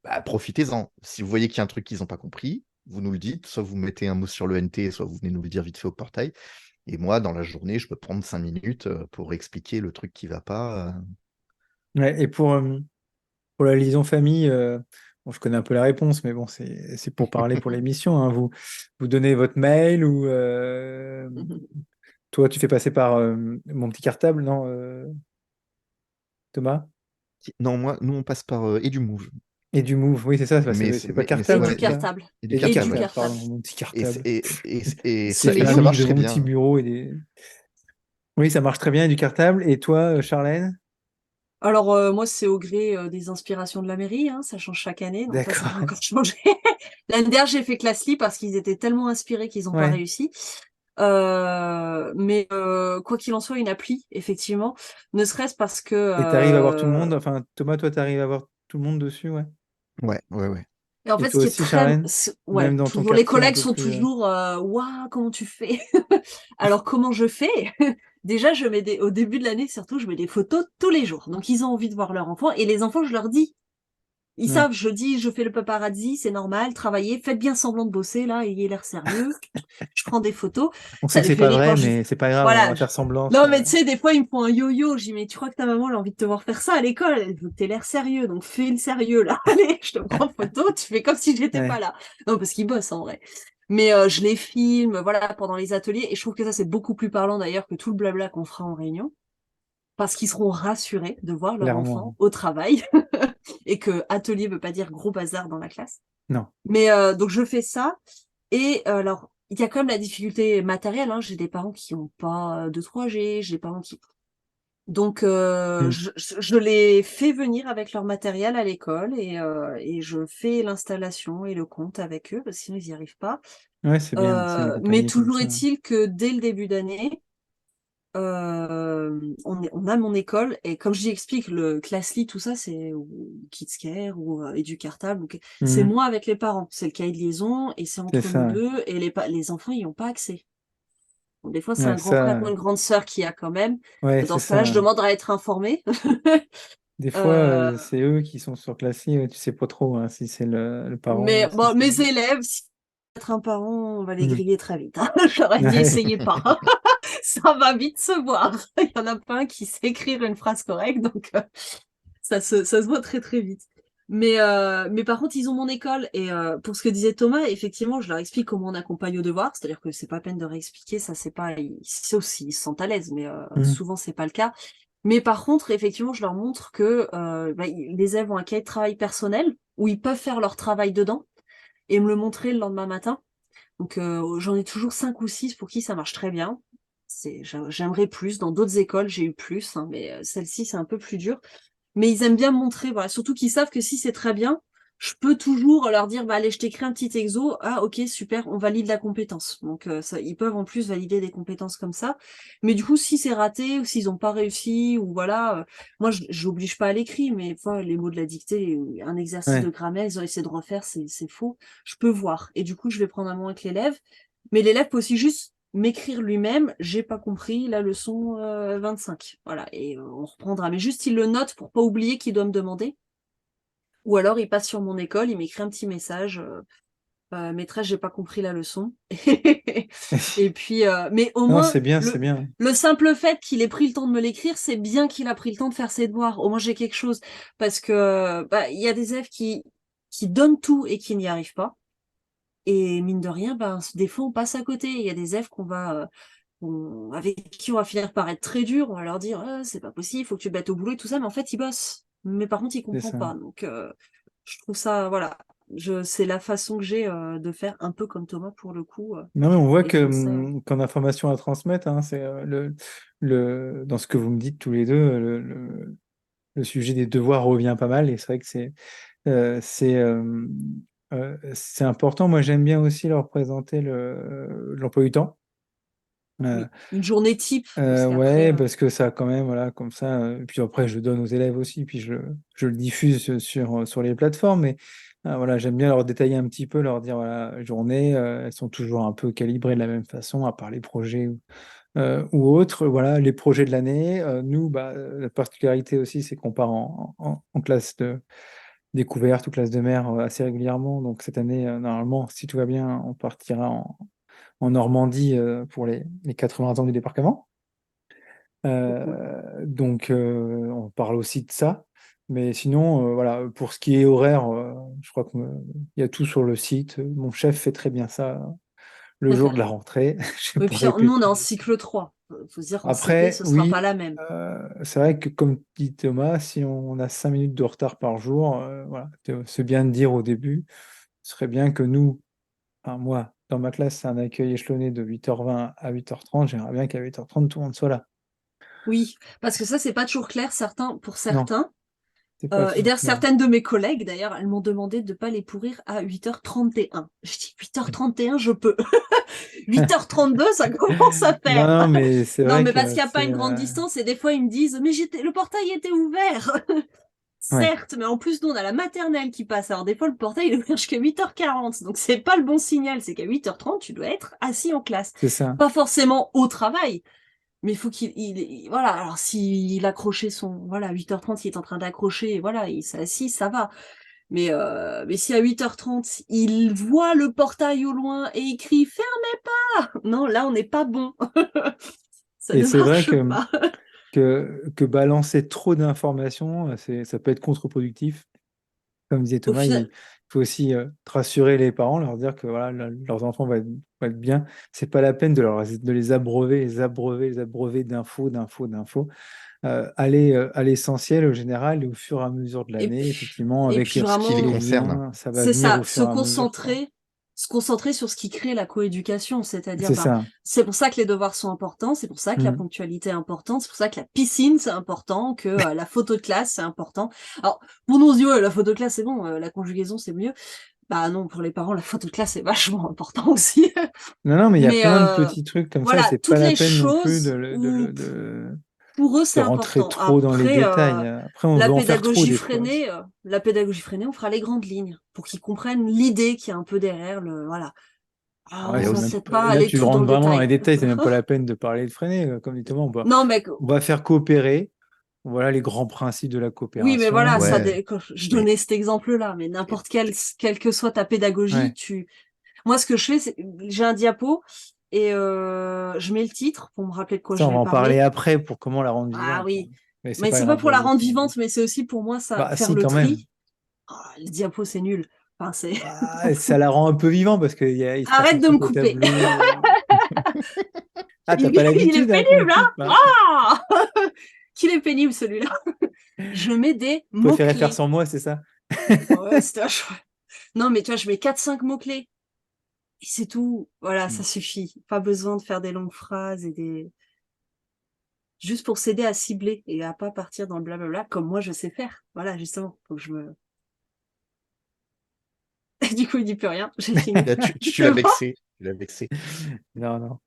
Bah, profitez-en. Si vous voyez qu'il y a un truc qu'ils n'ont pas compris, vous nous le dites, soit vous mettez un mot sur le NT, soit vous venez nous le dire vite fait au portail. Et moi, dans la journée, je peux prendre 5 minutes pour expliquer le truc qui va pas. Ouais, et pour la liaison famille, bon, je connais un peu la réponse, mais bon, c'est pour parler pour l'émission, hein. Vous donnez votre mail ou toi, tu fais passer par mon petit cartable, non, Thomas? Non, moi, nous, on passe par EduMove. Et du Move, oui, c'est ça, bah, Mais, c'est pas Et cartable, hein, du ouais, c'est ça? cartable. et du Et du Et du cartable, ouais. cartable, pardon, cartable. mon petit Et, cartable. C'est C'est et ça l'amique marche de très mon petit bien. bureau. Oui, ça marche très bien, du cartable. Et toi, Charlène? Alors, moi, c'est au gré des inspirations de la mairie, hein, ça change chaque année, donc là, ça va D'accord. encore changer. L'année dernière, j'ai fait Classly parce qu'ils étaient tellement inspirés qu'ils n'ont pas Ouais. réussi. Mais quoi qu'il en soit, une appli, effectivement, ne serait-ce parce que... Et t'arrives à voir tout le monde, enfin, Thomas, toi, t'arrives à voir tout le monde dessus, ouais. Ouais, ouais, ouais. Et en Et fait, ce toi qui est aussi, très... Charlène? Ouais, Même dans ton toujours, les quartier un collègues peu sont plus. toujours, waouh, comment tu fais? Alors, comment je fais? Déjà, au début de l'année, surtout, je mets des photos tous les jours. Donc, ils ont envie de voir leur enfant. Et les enfants, je leur dis, ils Ouais. savent, je dis, je fais le paparazzi, c'est normal, travaillez, faites bien semblant de bosser, là, ayez l'air sérieux. Je prends des photos. On sait Ça que les c'est fait pas rire quand vrai, je... mais c'est pas grave, on Voilà. va faire semblant. Non, mais tu sais, des fois, ils me font un yo-yo. Je dis, mais tu crois que ta maman, elle a envie de te voir faire ça à l'école? Elle veut que t'aies l'air sérieux. Donc, fais le sérieux, là. Allez, je te prends photo, tu fais comme si j'étais pas Ouais. là. Non, parce qu'ils bossent, en vrai. Mais je les filme, voilà, pendant les ateliers. Et je trouve que ça, c'est beaucoup plus parlant, d'ailleurs, que tout le blabla qu'on fera en réunion. Parce qu'ils seront rassurés de voir leur enfant Clairement. au travail. Et que atelier veut pas dire gros bazar dans la classe. Non. Mais donc, je fais ça. Et alors, il y a quand même la difficulté matérielle, hein. J'ai des parents qui n'ont pas de 3G, j'ai des parents qui... Donc, Hmm. je les fais venir avec leur matériel à l'école et je fais l'installation et le compte avec eux, parce que sinon, ils n'y arrivent pas. Ouais, c'est bien, c'est Mais d'accompagner comme toujours ça. est-il que dès le début d'année, on a mon école et comme je explique le Classly, tout ça, c'est ou KidsCare ou Educartable. C'est Mhm. moi avec les parents, c'est le cahier de liaison et c'est C'est entre nous ça. deux et les enfants, ils n'ont pas accès. Bon, des fois, c'est Ouais, un grand frère ou ça. une grande sœur qui a quand même. Ouais, Dans c'est ce cas-là, je ça. demanderai à être informée. Des fois, Euh, c'est eux qui sont sur Classy, ouais, tu sais pas trop hein, si c'est le parent mais ou si bon, c'est. mes élèves, si être un parent, on va les Mhm. griller très vite, hein. J'aurais dit, Ouais. essayez pas. Ça va vite se voir. Il y en a pas un qui sait écrire une phrase correcte, donc ça se voit très très vite. Mais par contre, ils ont mon école. Et pour ce que disait Thomas, effectivement, je leur explique comment on accompagne au devoir. C'est-à-dire que c'est pas peine de réexpliquer, ça c'est pas. Sauf s'ils se sentent à l'aise, mais Mhm. souvent c'est pas le cas. Mais par contre, effectivement, je leur montre que les élèves ont un cahier de travail personnel où ils peuvent faire leur travail dedans et me le montrer le lendemain matin. Donc j'en ai toujours 5 ou 6 pour qui ça marche très bien. J'aimerais plus. Dans d'autres écoles, j'ai eu plus, hein, mais celle-ci, c'est un peu plus dur. Mais ils aiment bien me montrer, voilà, surtout qu'ils savent que si c'est très bien, je peux toujours leur dire, bah allez, je t'écris un petit exo. Ah ok, super, on valide la compétence. Donc ça, ils peuvent en plus valider des compétences comme ça. Mais du coup, si c'est raté ou s'ils n'ont pas réussi ou voilà, moi je n'oblige pas à l'écrit, mais enfin, les mots de la dictée, un exercice de Ouais. grammaire, ils ont essayé de refaire, c'est faux. Je peux voir. Et du coup, je vais prendre un moment avec l'élève. Mais l'élève peut aussi juste m'écrire lui-même, j'ai pas compris la leçon 25. Voilà, et on reprendra. Mais juste, il le note pour pas oublier qu'il doit me demander. Ou alors, il passe sur mon école, il m'écrit un petit message. Maîtresse, j'ai pas compris la leçon. Et puis, mais au Non, moins, c'est bien, c'est bien. le simple fait qu'il ait pris le temps de me l'écrire, c'est bien qu'il a pris le temps de faire ses devoirs. Au moins, j'ai quelque chose. Parce que, bah, il y a des élèves qui donnent tout et qui n'y arrivent pas. Et mine de rien, ben, des fois, on passe à côté. Il y a des élèves avec qui on va finir par être très dur. On va leur dire, ah, c'est pas possible, il faut que tu te battes au boulot et tout ça. Mais en fait, ils bossent. Mais par contre, ils C'est comprennent ça. pas. Donc, je trouve ça, voilà. c'est la façon que j'ai de faire un peu comme Thomas pour le coup. Non, mais on voit Et que français. qu'en information à transmettre, hein, c'est dans ce que vous me dites tous les deux, le sujet des devoirs revient pas mal et c'est vrai que c'est important. Moi, j'aime bien aussi leur présenter l'emploi du temps. Euh, Oui, une journée type, parce qu'après, ouais, parce que ça, quand même, voilà, comme ça. Et puis après, je le donne aux élèves aussi, puis je le diffuse sur les plateformes. Mais voilà, j'aime bien leur détailler un petit peu, leur dire, voilà, journée, elles sont toujours un peu calibrées de la même façon, à part les projets ou autres. Voilà, les projets de l'année. Nous, bah, la particularité aussi, c'est qu'on part en classe de découverte ou classe de mer assez régulièrement. Donc cette année, normalement, si tout va bien, on partira en Normandie pour les 80 ans du débarquement. trop cool. Donc, on parle aussi de ça. Mais sinon, voilà, pour ce qui est horaire, je crois qu'il y a tout sur le site. Mon chef fait très bien ça le jour de la rentrée. Je vais Oui, pas puis nous, on est répéter. en cycle 3. Faut se dire qu'en CP, Après, ce sera pas oui, la même. c'est vrai que comme dit Thomas, si on a 5 minutes de retard par jour, voilà, c'est bien de dire au début, ce serait bien que nous, enfin moi, dans ma classe, c'est un accueil échelonné de 8h20 à 8h30. J'aimerais bien qu'à 8h30, tout le monde soit là. Oui, parce que ça, c'est pas toujours clair, pour Non, certains. c'est pas Et toujours d'ailleurs, clair. certaines de mes collègues, d'ailleurs, elles m'ont demandé de ne pas les pourrir à 8h31. Je dis 8h31, je peux. 8h32, ça commence à Non, faire. non, mais c'est Non, vrai mais parce que qu'il n'y a pas c'est... une grande distance, et des fois, ils me disent, mais le portail était ouvert. Ouais, Certes, mais en plus, nous, on a la maternelle qui passe. Alors, des fois, le portail il est ouvert jusqu'à 8h40. Donc, c'est pas le bon signal. C'est qu'à 8h30, tu dois être assis en classe. c'est ça. Pas forcément au travail, mais il faut voilà. Alors, s'il accrochait voilà, à 8h30, il est en train d'accrocher, voilà, il s'est assis, ça va. Mais si à 8h30, il voit le portail au loin et il crie «Fermez pas!» Non, là, on n'est pas bon. Ça Et ne c'est vrai marche pas. que balancer trop d'informations, ça peut être contre-productif. Comme disait Au Thomas, il final, faut aussi rassurer les parents, leur dire que voilà, leurs enfants vont être bien. C'est pas la peine de les abreuver, les abreuver d'infos, d'infos, d'infos. Aller à l'essentiel au général et au fur et à mesure de et l'année, puis, effectivement, et avec puis Ce qui les vraiment, les concerne. liens, ça va c'est venir ça, au fur et à mesure, quoi. se concentrer sur ce qui crée la coéducation, c'est-à-dire, C'est ça. c'est pour ça que les devoirs sont importants, c'est pour ça que la Mm. ponctualité est importante, c'est pour ça que la piscine c'est important, que la photo de classe c'est important. Alors, pour nous, on se dit, ouais, la photo de classe c'est bon, la conjugaison c'est mieux. Bah non, pour les parents, la photo de classe c'est vachement important aussi. Non, non, mais il y a Mais plein de petits trucs comme ça, et voilà, c'est pas toutes la les peine non plus choses où de pour eux de c'est rentrer important. trop dans les Après, détails. Après, on veut en faire trop des fois aussi. la pédagogie freinée, on fera les grandes lignes pour qu'ils comprennent l'idée qui est un peu derrière le voilà. Ah, Ah ouais, Il y a on va aussi, peut-être pas là, aller tu tout dans rentres le vraiment dans les détail. détails, c'est même pas la peine de parler de freiner, comme dit Thomas. Non, mais On va faire coopérer. Voilà les grands principes de la oui, mais coopération. voilà, ouais, je mais donnais cet exemple-là, mais n'importe quelle que soit ta pédagogie, Ouais. moi, ce que je fais, c'est j'ai un diapo et je mets le titre pour me rappeler de quoi Ça, je on va vais en parler parler. après pour comment la rendre Ah vivante, hein. oui, Mais c'est mais pas c'est pas grave, pour la vas-y, rendre continue. vivante, mais c'est aussi pour moi ça, Bah faire si, le quand même. tri. Ah, le diapo, c'est nul. Enfin, c'est Bah, ça la rend un peu vivant parce il se passe un arrête de me truc au couper. tableau. Ah, t'as Il, pas il est l'habitude hein, qu'on te pénible, coupe, hein? hein? Ah! Qu'il est pénible celui-là. Je mets des Tu préférais faire mots-clés. sans moi, c'est ça? Ouais, c'était vachement- Non, mais tu vois, je mets 4-5 mots-clés. Et c'est tout. Voilà, Hmm. ça suffit. Pas besoin de faire des longues phrases et des. Juste pour s'aider à cibler et à pas partir dans le blablabla comme moi je sais faire. Voilà, justement. Faut que je me. Du coup, il dit plus rien. J'ai fini. là, tu C'est l'as bon? vexé. Tu l'as vexé. Non, non.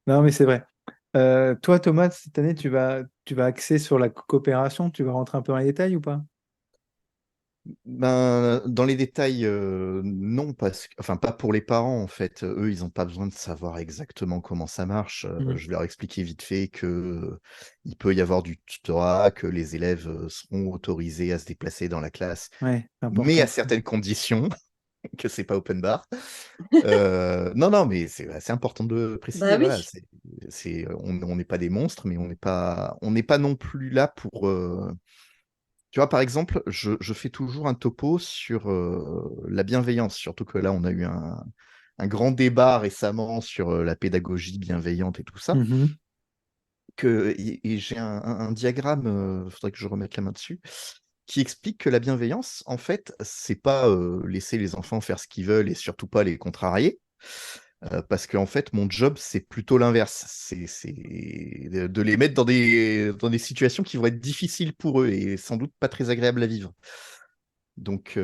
Non, mais c'est vrai. Toi, Thomas, cette année, tu vas axer sur la coopération, tu vas rentrer un peu dans les détails ou pas? Ben, dans les détails, non, enfin, pas pour les parents, en fait. Eux, ils n'ont pas besoin de savoir exactement comment ça marche. Hmm. Je vais leur expliquer vite fait que il peut y avoir du tutorat, que les élèves seront autorisés à se déplacer dans la classe, Ouais, c'est mais à important ça. certaines conditions, que c'est pas open bar. Non, non, mais c'est important de Bah préciser. Voilà, oui. on n'est pas des monstres, mais on n'est pas non plus là pour. Tu vois, par exemple, je fais toujours un topo sur la bienveillance, surtout que là, on a eu un grand débat récemment sur la pédagogie bienveillante et tout ça. Et j'ai un diagramme, il faudrait que je remette la main dessus, qui explique que la bienveillance, en fait, c'est pas laisser les enfants faire ce qu'ils veulent et surtout pas les contrarier. Parce qu'en fait, mon job, c'est plutôt l'inverse. C'est de les mettre dans des situations qui vont être difficiles pour eux et sans doute pas très agréables à vivre. Donc,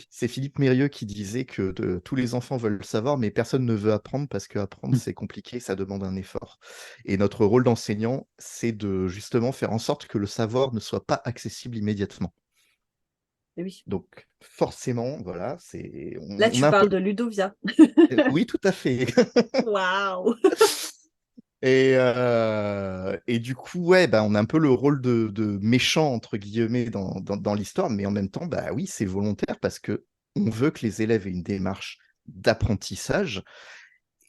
c'est Philippe Mérieux qui disait que tous les enfants veulent savoir, mais personne ne veut apprendre parce qu'apprendre, c'est compliqué, ça demande un effort. Et notre rôle d'enseignant, c'est de justement faire en sorte que le savoir ne soit pas accessible immédiatement. Et oui. Donc, forcément, voilà, Là, on tu a un peu. parles de Ludovia. Oui, tout à fait. Waouh! Et du coup, ouais, bah, on a un peu le rôle de méchant, entre guillemets, dans l'histoire, mais en même temps, bah oui, c'est volontaire parce que on veut que les élèves aient une démarche d'apprentissage.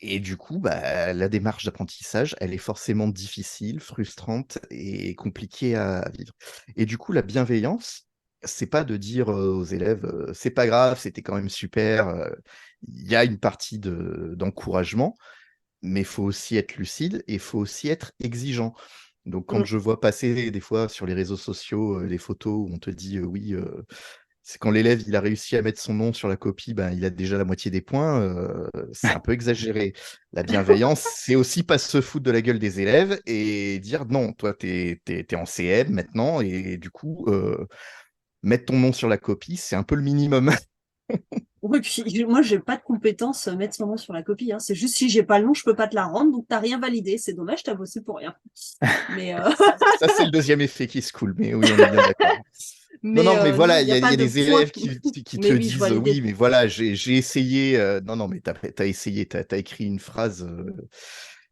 Et du coup, bah, la démarche d'apprentissage, elle est forcément difficile, frustrante et compliquée à vivre. Et du coup, la bienveillance, c'est pas de dire aux élèves, c'est pas grave, c'était quand même super. Il y a une partie d'encouragement, mais il faut aussi être lucide et il faut aussi être exigeant. Donc, quand Mm. je vois passer des fois sur les réseaux sociaux des photos où on te dit oui, c'est quand l'élève il a réussi à mettre son nom sur la copie, ben, il a déjà la moitié des points, c'est un peu exagéré. La bienveillance, c'est aussi pas se foutre de la gueule des élèves et dire non, toi, t'es en CM maintenant et du coup, mettre ton nom sur la copie, c'est un peu le minimum. Oui, puis moi, j'ai pas de compétences mettre son nom sur la copie. Hein. C'est juste si j'ai pas le nom, je peux pas te la rendre, donc t'as rien validé. C'est dommage, t'as bossé pour rien. Mais, Ça, c'est le deuxième effet qui se coule, mais oui, on est bien d'accord. Non, non, mais non, voilà, il il n'y y a a, il y pas a de des point. élèves qui te Mais oui, je vois disent oui, l'idée. mais voilà, j'ai essayé. Non, non, mais t'as essayé, t'as écrit une phrase,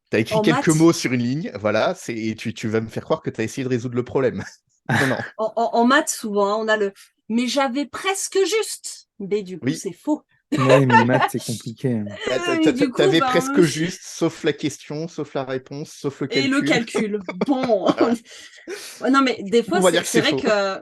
t'as écrit En quelques maths, mots sur une ligne, voilà, et tu vas me faire croire que t'as essayé de résoudre le problème. Non, non, en maths, souvent, hein, on a le mais j'avais presque juste. Mais du coup, oui, c'est faux. Ouais, mais maths, c'est compliqué. Et du coup, t'avais ben, presque juste, sauf la question, sauf la réponse, sauf le et le calcul. calcul. Bon, Voilà. ouais, non, mais des On fois, va dire que c'est c'est vrai faux. que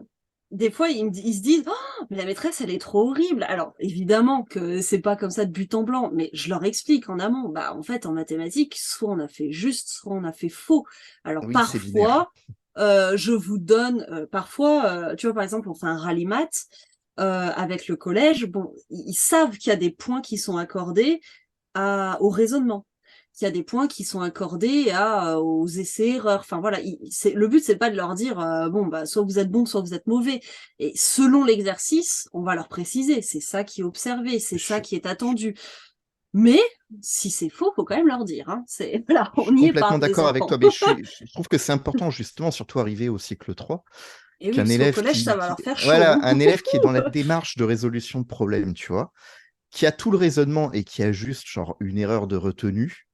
des fois, ils se disent, oh, mais la maîtresse, elle est trop horrible. Alors, évidemment que c'est pas comme ça de but en blanc, mais je leur explique en amont. Bah, en fait, en mathématiques, soit on a fait juste, soit on a fait faux. Alors, Oui, c'est binaire. parfois, je vous donne, tu vois, par exemple, on fait un rallye maths avec le collège. Bon, ils savent qu'il y a des points qui sont accordés au raisonnement. Il y a des points qui sont accordés aux essais-erreurs. Enfin voilà, le but c'est pas de leur dire bon bah soit vous êtes bon, soit vous êtes mauvais. Et selon l'exercice, on va leur préciser c'est ça qui est observé, c'est ça Je, qui est je- attendu. Mais si c'est faux, faut quand même leur dire. Hein. C'est voilà, je on suis n'y est pas complètement des d'accord avec enfants. toi, mais je trouve que c'est important, justement, surtout arrivé au cycle 3. Et oui, Qu'un parce qu'au élève collège ça va leur faire chaud. voilà, Hein. un élève qui est dans la démarche de résolution de problème, tu vois, qui a tout le raisonnement et qui a juste genre une erreur de retenue,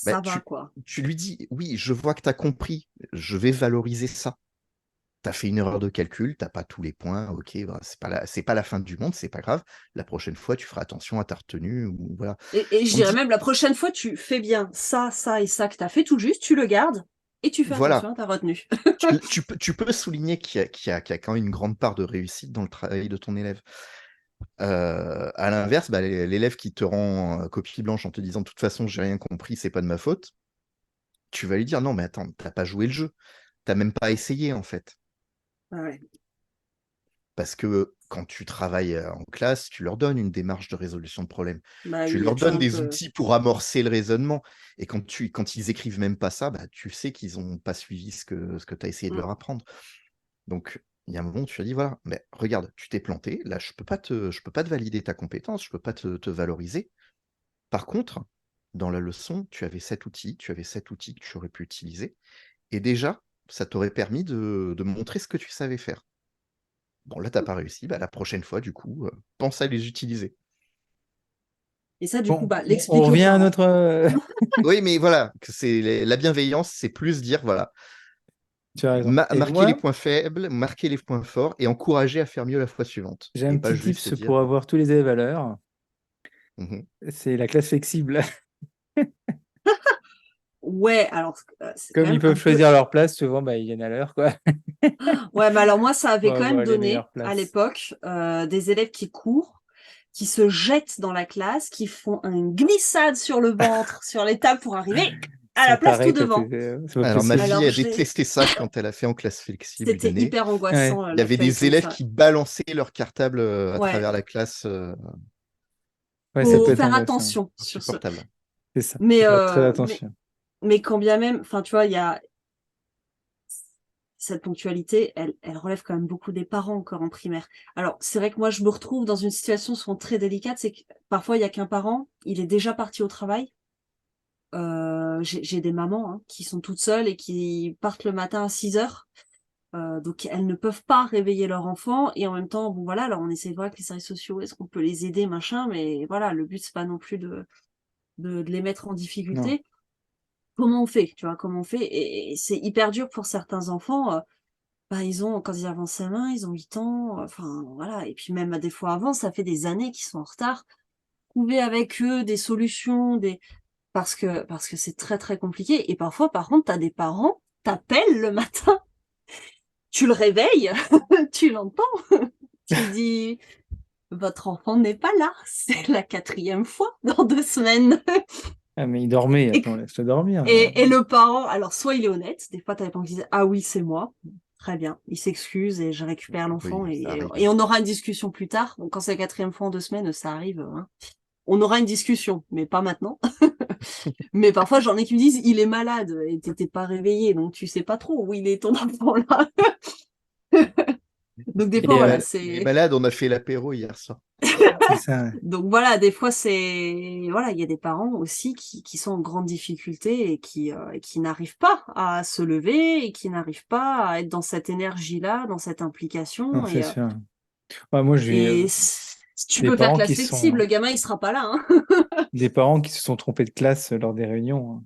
bah, Ça va quoi. tu lui dis, oui, je vois que tu as compris, je vais valoriser ça. Tu as fait une erreur de calcul, t'as pas tous les points, ok, bah, c'est pas la fin du monde, c'est pas grave. La prochaine fois, tu feras attention à ta retenue, ou voilà. Et je On te dirais dit, même la prochaine fois, tu fais bien ça, ça et ça que tu as fait tout juste, tu le gardes et tu fais voilà, attention à ta retenue. tu peux souligner qu'il y a quand même une grande part de réussite dans le travail de ton élève. À l'inverse, bah, l'élève qui te rend copie blanche en te disant de toute façon, j'ai rien compris, c'est pas de ma faute, tu vas lui dire non, mais attends, t'as pas joué le jeu, t'as même pas essayé en fait. Ah ouais. Parce que quand tu travailles en classe, tu leur donnes une démarche de résolution de problème. Bah Tu oui, il y a leur toujours donnes un des peu. outils pour amorcer le raisonnement. Et quand ils écrivent même pas ça, bah, tu sais qu'ils n'ont pas suivi ce que tu as essayé de Mm. leur apprendre. Donc, il y a un moment où tu as dit, voilà, mais regarde, tu t'es planté, là, je peux pas te valider ta compétence, je peux pas te valoriser. Par contre, dans la leçon, tu avais cet outil que tu aurais pu utiliser. Et déjà, ça t'aurait permis de montrer ce que tu savais faire. Bon, là, t'as pas réussi. Bah, la prochaine fois, du coup, pense à les utiliser. Et ça, du coup, Bon, bah, on l'expliquer aux revient à parents. notre. Oui, mais voilà, la bienveillance, c'est plus dire, voilà, Tu as raison. Et marquer les moi, points faibles, marquer les points forts et encourager à faire mieux la fois suivante. j'ai un Et pas petit juste tips dire, pour avoir tous les élèves à l'heure. mhm. C'est la classe flexible. Ouais, alors c'est quand Comme ils même un peuvent peu. choisir leur place, souvent bah, ils viennent à l'heure, quoi, Ouais, mais alors moi, ça pour avait quand même avoir les donné meilleures à places. l'époque des élèves qui courent, qui se jettent dans la classe, qui font une glissade sur le ventre, sur les tables pour arriver. à la place tout Toi, devant. c'est pas Alors, ma possible. fille Alors, a détesté ça quand elle a fait en classe flexible une c'était année. hyper Ouais. angoissant, Il y avait l'accueil des comme élèves ça. qui balançaient leur cartable à Ouais, travers la classe. Ouais, ça peut faut être faire angoissant. attention sur ce. Insupportable. C'est ça. Mais, Faut faire très euh, mais, attention. mais quand bien même, enfin, tu vois, il y a cette ponctualité, elle relève quand même beaucoup des parents encore en primaire. Alors, c'est vrai que moi, je me retrouve dans une situation souvent très délicate, c'est que parfois, il y a qu'un parent, il est déjà parti au travail. J'ai des mamans qui sont toutes seules et qui partent le matin à 6 heures. Donc, elles ne peuvent pas réveiller leur enfant. Et en même temps, bon, voilà, alors on essaie de voir avec les services sociaux, est-ce qu'on peut les aider, machin. Mais voilà, le but, c'est pas non plus de les mettre en Non. difficulté. Comment on fait, tu vois, comment on fait? Et c'est hyper dur pour certains enfants. Bah, quand ils avancent sa main, ils ont 8 ans, enfin, voilà. Et puis même des fois avant, ça fait des années qu'ils sont en retard. Trouver avec eux des solutions, parce que c'est très, très compliqué. Et parfois, par contre, tu as des parents, t'appelles le matin, tu le réveilles, tu l'entends, tu dis: «Votre enfant n'est pas là, c'est la 4e fois dans 2 semaines». Ah, mais il dormait. Et Attends, laisse-le dormir. et le parent, alors soit il est honnête, des fois tu as des parents qui disent: «Ah oui, c'est moi». Très bien, il s'excuse et je récupère l'enfant Oui, ça et arrive. on aura une discussion plus tard. Donc quand c'est la 4e fois en 2 semaines, ça arrive, on aura une discussion, mais pas maintenant. Mais parfois, j'en ai qui me disent: «Il est malade» et tu pas réveillé, donc tu sais pas trop où il est ton enfant là. Donc des fois, Et voilà, Il est c'est malade, on a fait l'apéro hier soir. c'est ça. donc voilà, des fois, voilà, il y a des parents aussi qui sont en grande difficulté et qui n'arrivent pas à se lever et qui n'arrivent pas à être dans cette énergie-là, dans cette Non, implication c'est sûr. Ouais, moi, j'ai si tu des peux faire parents classe qui flexible, sont le gamin, il sera pas là, hein. des parents qui se sont trompés de classe lors des réunions, hein.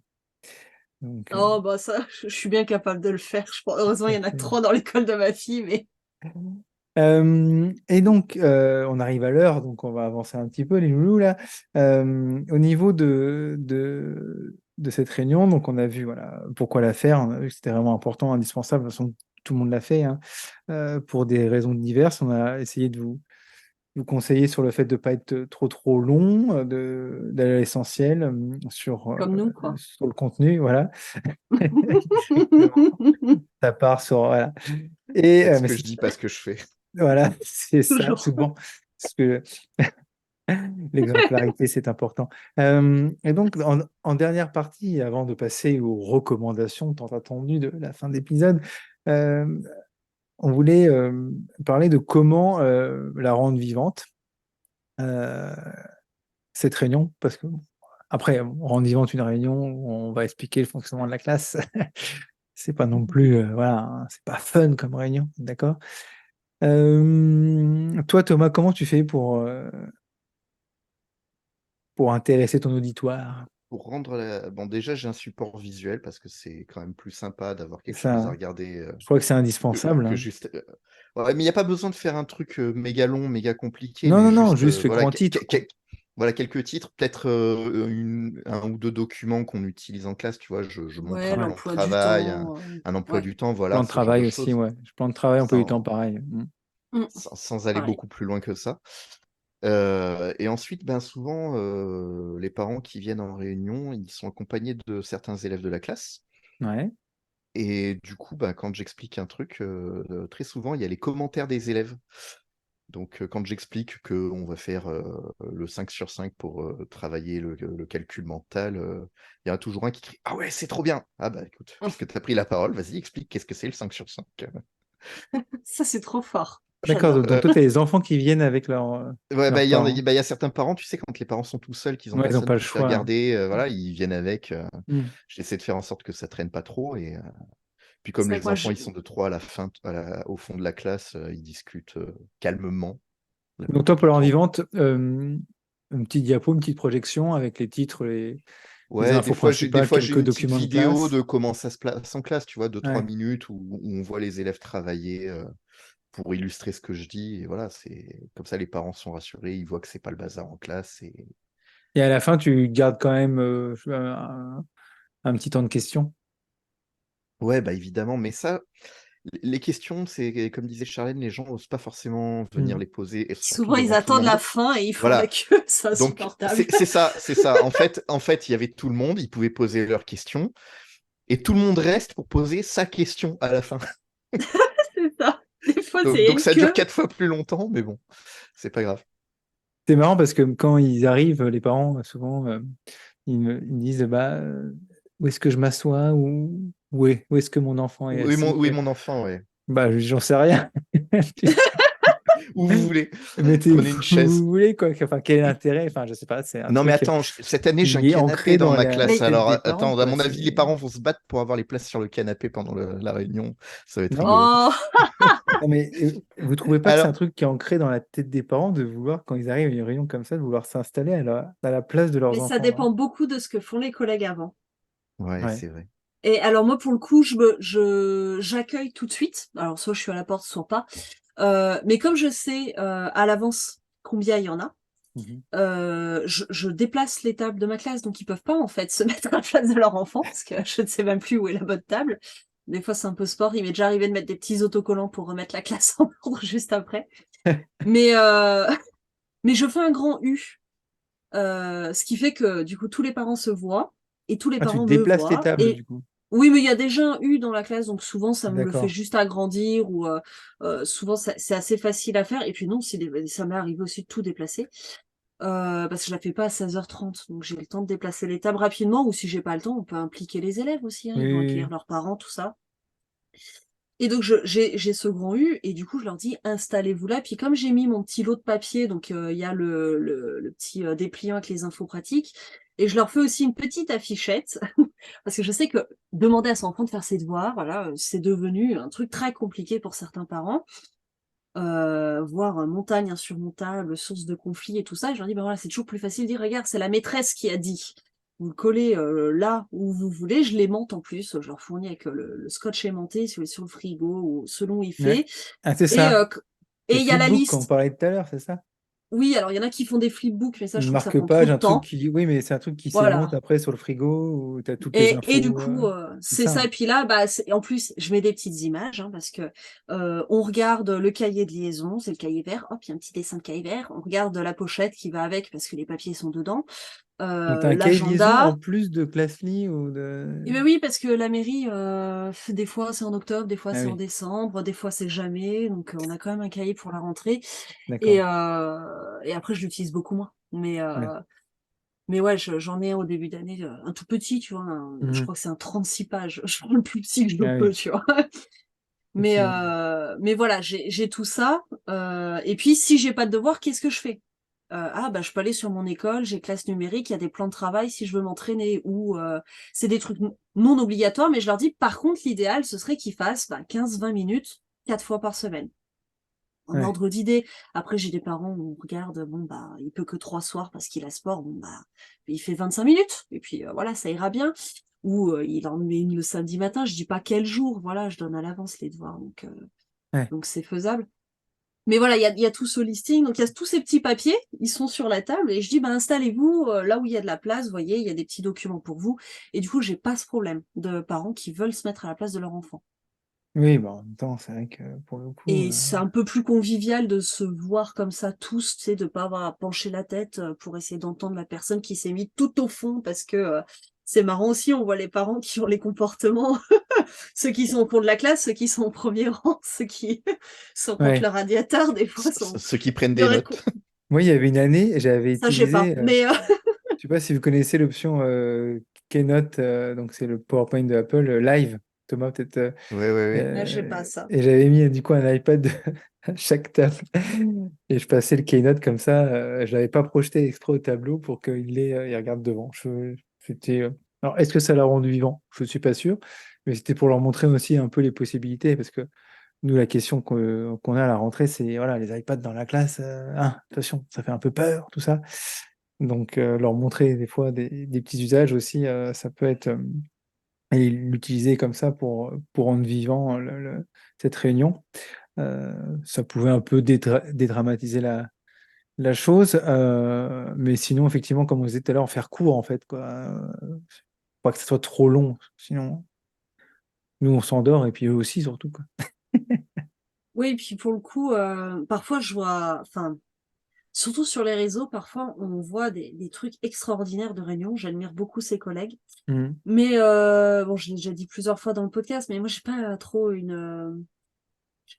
Donc, Oh bah ça, je suis bien capable de le faire. Heureusement, il y en a que 3 dans l'école de ma fille, mais et donc, on arrive à l'heure, donc on va avancer un petit peu, les loulous, là. Au niveau de cette réunion, donc on a vu voilà, pourquoi la faire, on a vu que c'était vraiment important, indispensable, de toute façon, tout le monde l'a fait, hein, pour des raisons diverses. On a essayé de vous conseiller sur le fait de ne pas être trop long, d'aller à l'essentiel comme nous, quoi. sur le contenu, voilà. Exactement. Ça part sur, voilà. Et, Faites ce mais que je dis, pas ce que je fais. voilà, c'est ça, Toujours. souvent. Parce que l'exemplarité, c'est important. Et donc, en dernière partie, avant de passer aux recommandations tant attendues de la fin de l'épisode, euh, on voulait parler de comment la rendre vivante, euh, cette réunion, parce que après, rendre vivante une réunion où on va expliquer le fonctionnement de la classe, c'est pas non plus, voilà, hein, c'est pas fun comme réunion, d'accord? Toi, Thomas, comment tu fais pour intéresser ton auditoire? Pour rendre Bon, déjà, j'ai un support visuel parce que c'est quand même plus sympa d'avoir quelque chose à Ça, regarder je crois que c'est indispensable, que hein. juste. Ouais, mais il n'y a pas besoin de faire un truc méga long, méga compliqué, Non, mais non, non, juste juste les voilà, grands titres, quoi. voilà quelques titres, peut-être un ou deux documents qu'on utilise en classe, tu vois, je montre Ouais, un Ouais. plan de l'emploi du travail, temps. un emploi Ouais. du temps, voilà, Plan de ce genre de travail aussi, choses, ouais. Plan de travail, emploi du temps, sans, pareil. Mm, sans aller pareil. beaucoup plus loin que ça. Et ensuite, ben, souvent, les parents qui viennent en réunion, ils sont accompagnés de certains élèves de la classe. Ouais. Et du coup, bah, quand j'explique un truc, très souvent, il y a les commentaires des élèves. Donc, quand j'explique qu'on va faire le 5 sur 5 pour travailler le calcul mental, il y en a toujours un qui crie: «Ah ouais, c'est trop bien!» Ah bah écoute, puisque tu as pris la parole, vas-y, explique qu'est-ce que c'est le 5 sur 5. Ça, c'est trop fort. D'accord, J'adore. donc toi, tu as les enfants qui viennent avec Ouais, bah, leurs parents. Bah, il y a certains parents, tu sais, quand les parents sont tout seuls, qu'ils n'ont Ouais, ils n'ont personne pas le pour faire choix, hein. garder, voilà, ils viennent avec. Mm. J'essaie de faire en sorte que ça traîne pas trop. Et puis, C'est comme vrai que les moi, enfants, ils sont de trois à la fin, au fond de la classe, ils discutent calmement la Donc toi, plupart pour du leur temps. vivante, une petite diapo, une petite projection avec les titres, les Ouais, infos des principales, fois, j'ai quelques une petite documents de vidéo classe. de comment ça se passe en classe, tu vois, 2-3 Ouais. minutes où on voit les élèves travailler pour illustrer ce que je dis. Et voilà, c'est comme ça, les parents sont rassurés, ils voient que c'est pas le bazar en classe. Et à la fin, tu gardes quand même un petit temps de questions. Ouais, bah évidemment, mais ça, Les questions, c'est comme disait Charlène, les gens n'osent pas forcément venir Mm. les poser, et surtout Souvent, ils devant tout le attendent la monde. fin et ils font la Voilà. queue, c'est Donc, insupportable. c'est ça, c'est ça. En fait, il y avait tout le monde, ils pouvaient poser leurs questions, et tout le monde reste pour poser sa question à la fin. C'est ça. Des fois, Donc, c'est donc une ça dure queue. 4 fois plus longtemps, mais bon, c'est pas grave. C'est marrant parce que quand ils arrivent, les parents, souvent, ils me disent, bah, où est-ce que je m'assois ou où est-ce que mon enfant est Oui, assis? mon enfant, ouais. Bah, j'en sais rien. Où vous voulez. Mettez où Prenez une chaise. vous voulez, quoi. Enfin, quel est l'intérêt? Enfin, je sais pas, c'est un Non, mais truc attends, cette année, j'ai un qui est canapé ancré dans dans ma la classe. Mais tête Alors, des parents, attends, à quoi. mon avis, les parents vont se battre pour avoir les places sur le canapé pendant la réunion. Ça va être Non, rigolo. oh, non, mais vous trouvez pas que c'est un Alors, truc qui est ancré dans la tête des parents de vouloir, quand ils arrivent à une réunion comme ça, de vouloir s'installer à la place de leurs mais ça enfants, dépend non? beaucoup de ce que font les collègues avant. ouais, Ouais. c'est vrai. Et alors moi, pour le coup, j'accueille tout de suite. Alors soit je suis à la porte, soit pas. Mais comme je sais à l'avance combien il y en a, Mhm. je déplace les tables de ma classe, donc ils peuvent pas en fait se mettre à la place de leur enfant, parce que je ne sais même plus où est la bonne table. Des fois, c'est un peu sport. Il m'est déjà arrivé de mettre des petits autocollants pour remettre la classe en ordre juste après. Mais, euh, mais je fais un grand U, ce qui fait que du coup, tous les parents se voient et tous les Ah, tu parents me déplaces tes voient. tables, Et du coup. oui, mais il y a déjà un U dans la classe, donc souvent, ça me le fait D'accord. juste agrandir ou souvent, c'est assez facile à faire. Et puis non, ça m'est arrivé aussi de tout déplacer. Parce que je la fais pas à 16h30, donc j'ai le temps de déplacer les tables rapidement, ou si j'ai pas le temps, on peut impliquer les élèves aussi, hein, Oui, ils vont oui, accueillir oui. leurs parents, tout ça. Et donc j'ai ce grand U, et du coup je leur dis installez-vous là. Puis comme j'ai mis mon petit lot de papier, donc il y a le petit dépliant avec les infos pratiques, et je leur fais aussi une petite affichette, parce que je sais que demander à son enfant de faire ses devoirs, voilà, c'est devenu un truc très compliqué pour certains parents. Voire montagne insurmontable, source de conflit et tout ça. Et je leur dis, ben voilà, c'est toujours plus facile de dire, regarde, c'est la maîtresse qui a dit. Vous le collez là où vous voulez, je l'aimante en plus, je leur fournis avec le scotch aimanté sur le frigo ou selon où il Ouais. fait. Ah, c'est Et ça. et Le il y a la flipbook qu'on liste. parlait tout à l'heure, c'est ça? Oui, alors il y en a qui font des flipbooks, mais ça, je Une trouve que ça prend trop marque-page, de un truc temps. qui. Oui, mais c'est un truc qui s'aimonte Voilà. après sur le frigo où tu as toutes les Et du infos. coup, C'est c'est ça, ça. hein. Et puis là, bah, en plus, je mets des petites images, hein, parce que on regarde le cahier de liaison, c'est le cahier vert. Hop, il y a un petit dessin de cahier vert. On regarde la pochette qui va avec parce que les papiers sont dedans. Donc, tu as un cahier de liaison en L'agenda. plus de Classly ou de. Et ben oui, parce que la mairie, des fois c'est en octobre, des fois Ah c'est en oui, décembre, des fois c'est jamais. Donc on a quand même un cahier pour la rentrée. d'accord. Et après, je l'utilise beaucoup moins. Ouais. Mais ouais, j'en ai un au début d'année, un tout petit, tu vois, je Mhm. crois que c'est un 36 pages. Je prends le plus petit que je Ah peux, oui, tu vois. effectivement. Mais voilà, j'ai tout ça. Et puis, si j'ai pas de devoir, qu'est-ce que je fais? Ah, bah, je peux aller sur mon école, j'ai classe numérique, il y a des plans de travail si je veux m'entraîner, ou c'est des trucs non obligatoires, mais je leur dis, par contre, l'idéal, ce serait qu'ils fassent 15-20 minutes, 4 fois par semaine. En Ouais. ordre d'idée. Après, j'ai des parents où on regarde, bon, bah, il peut que 3 soirs parce qu'il a sport, bon, bah, il fait 25 minutes, et puis voilà, ça ira bien. Ou il en met une le samedi matin, je dis pas quel jour, voilà, je donne à l'avance les devoirs, Ouais. donc c'est faisable. Mais voilà, il y a tout ce listing, donc il y a tous ces petits papiers, ils sont sur la table, et je dis, bah, installez-vous là où il y a de la place, vous voyez, il y a des petits documents pour vous, et du coup, j'ai pas ce problème de parents qui veulent se mettre à la place de leur enfant. Oui, bah, en même temps, c'est vrai que pour le coup. Et c'est un peu plus convivial de se voir comme ça tous, tu sais, de pas avoir à pencher la tête pour essayer d'entendre la personne qui s'est mise tout au fond, parce que c'est marrant aussi, on voit les parents qui ont les comportements, ceux qui sont au fond de la classe, ceux qui sont au premier rang, ceux qui sont contre le Ouais. radiateur, des fois Ceux qui prennent il y des aurait notes. Moi, il y avait une année, j'avais ça, je sais pas. utilisé. Mais Je sais pas si vous connaissez l'option Keynote, donc c'est le PowerPoint de Apple Live. Thomas, peut-être. Ouais, ouais, ouais. je sais pas ça. Et j'avais mis du coup un iPad à chaque table. Et je passais le Keynote comme ça. Je l'avais pas projeté exprès au tableau pour il regarde devant. C'était, alors, est-ce que ça l'a rendu vivant? Je ne suis pas sûr. Mais c'était pour leur montrer aussi un peu les possibilités. Parce que nous, la question qu'on a à la rentrée, c'est voilà, les iPads dans la classe. Attention, ça fait un peu peur, tout ça. Donc, leur montrer des fois des petits usages aussi, ça peut être. Et l'utiliser comme ça pour rendre vivant cette réunion. Ça pouvait un peu dédramatiser la chose. Mais sinon, effectivement, comme vous disiez tout à l'heure, faire court, en fait, quoi. Pas que ce soit trop long. Sinon, nous, on s'endort et puis eux aussi, surtout, quoi. Oui, puis pour le coup, parfois je vois, enfin, surtout sur les réseaux, parfois on voit des trucs extraordinaires de réunions. J'admire beaucoup ses collègues. Mhm. Mais bon, je l'ai déjà dit plusieurs fois dans le podcast, mais moi, j'ai pas trop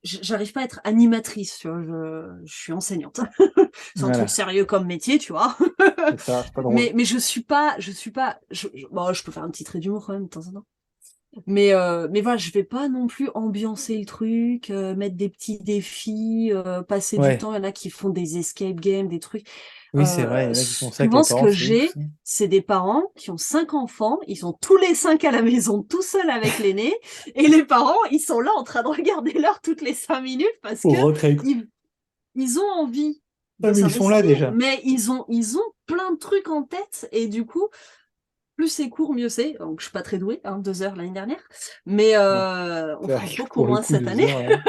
j'arrive pas à être animatrice, tu vois. Je suis enseignante. C'est un truc Voilà, sérieux comme métier, tu vois. c'est ça, c'est pas drôle. Mais bon, je peux faire un petit trait d'humour quand même de temps en temps. Mais voilà, je vais pas non plus ambiancer le truc, mettre des petits défis, passer du Ouais, temps. Il y en a qui font des escape games, des trucs. oui, c'est vrai, il y en a qui font ça avec les Souvent, ce parents, que c'est ouf, j'ai, ça. c'est des parents qui ont 5 enfants, ils sont tous les 5 à la maison, tout seuls avec l'aîné, et les parents, ils sont là en train de regarder l'heure toutes les 5 minutes parce que Pour recréer. ils, ils ont envie Ah, de mais ils sont là s'investir, déjà. mais ils ont plein de trucs en tête, et du coup, plus c'est court, mieux c'est. Donc, je suis pas très douée, hein, 2 heures l'année dernière, mais Bon, on c'est vrai fera que beaucoup pour le moins coup, cette deux année. heures, là.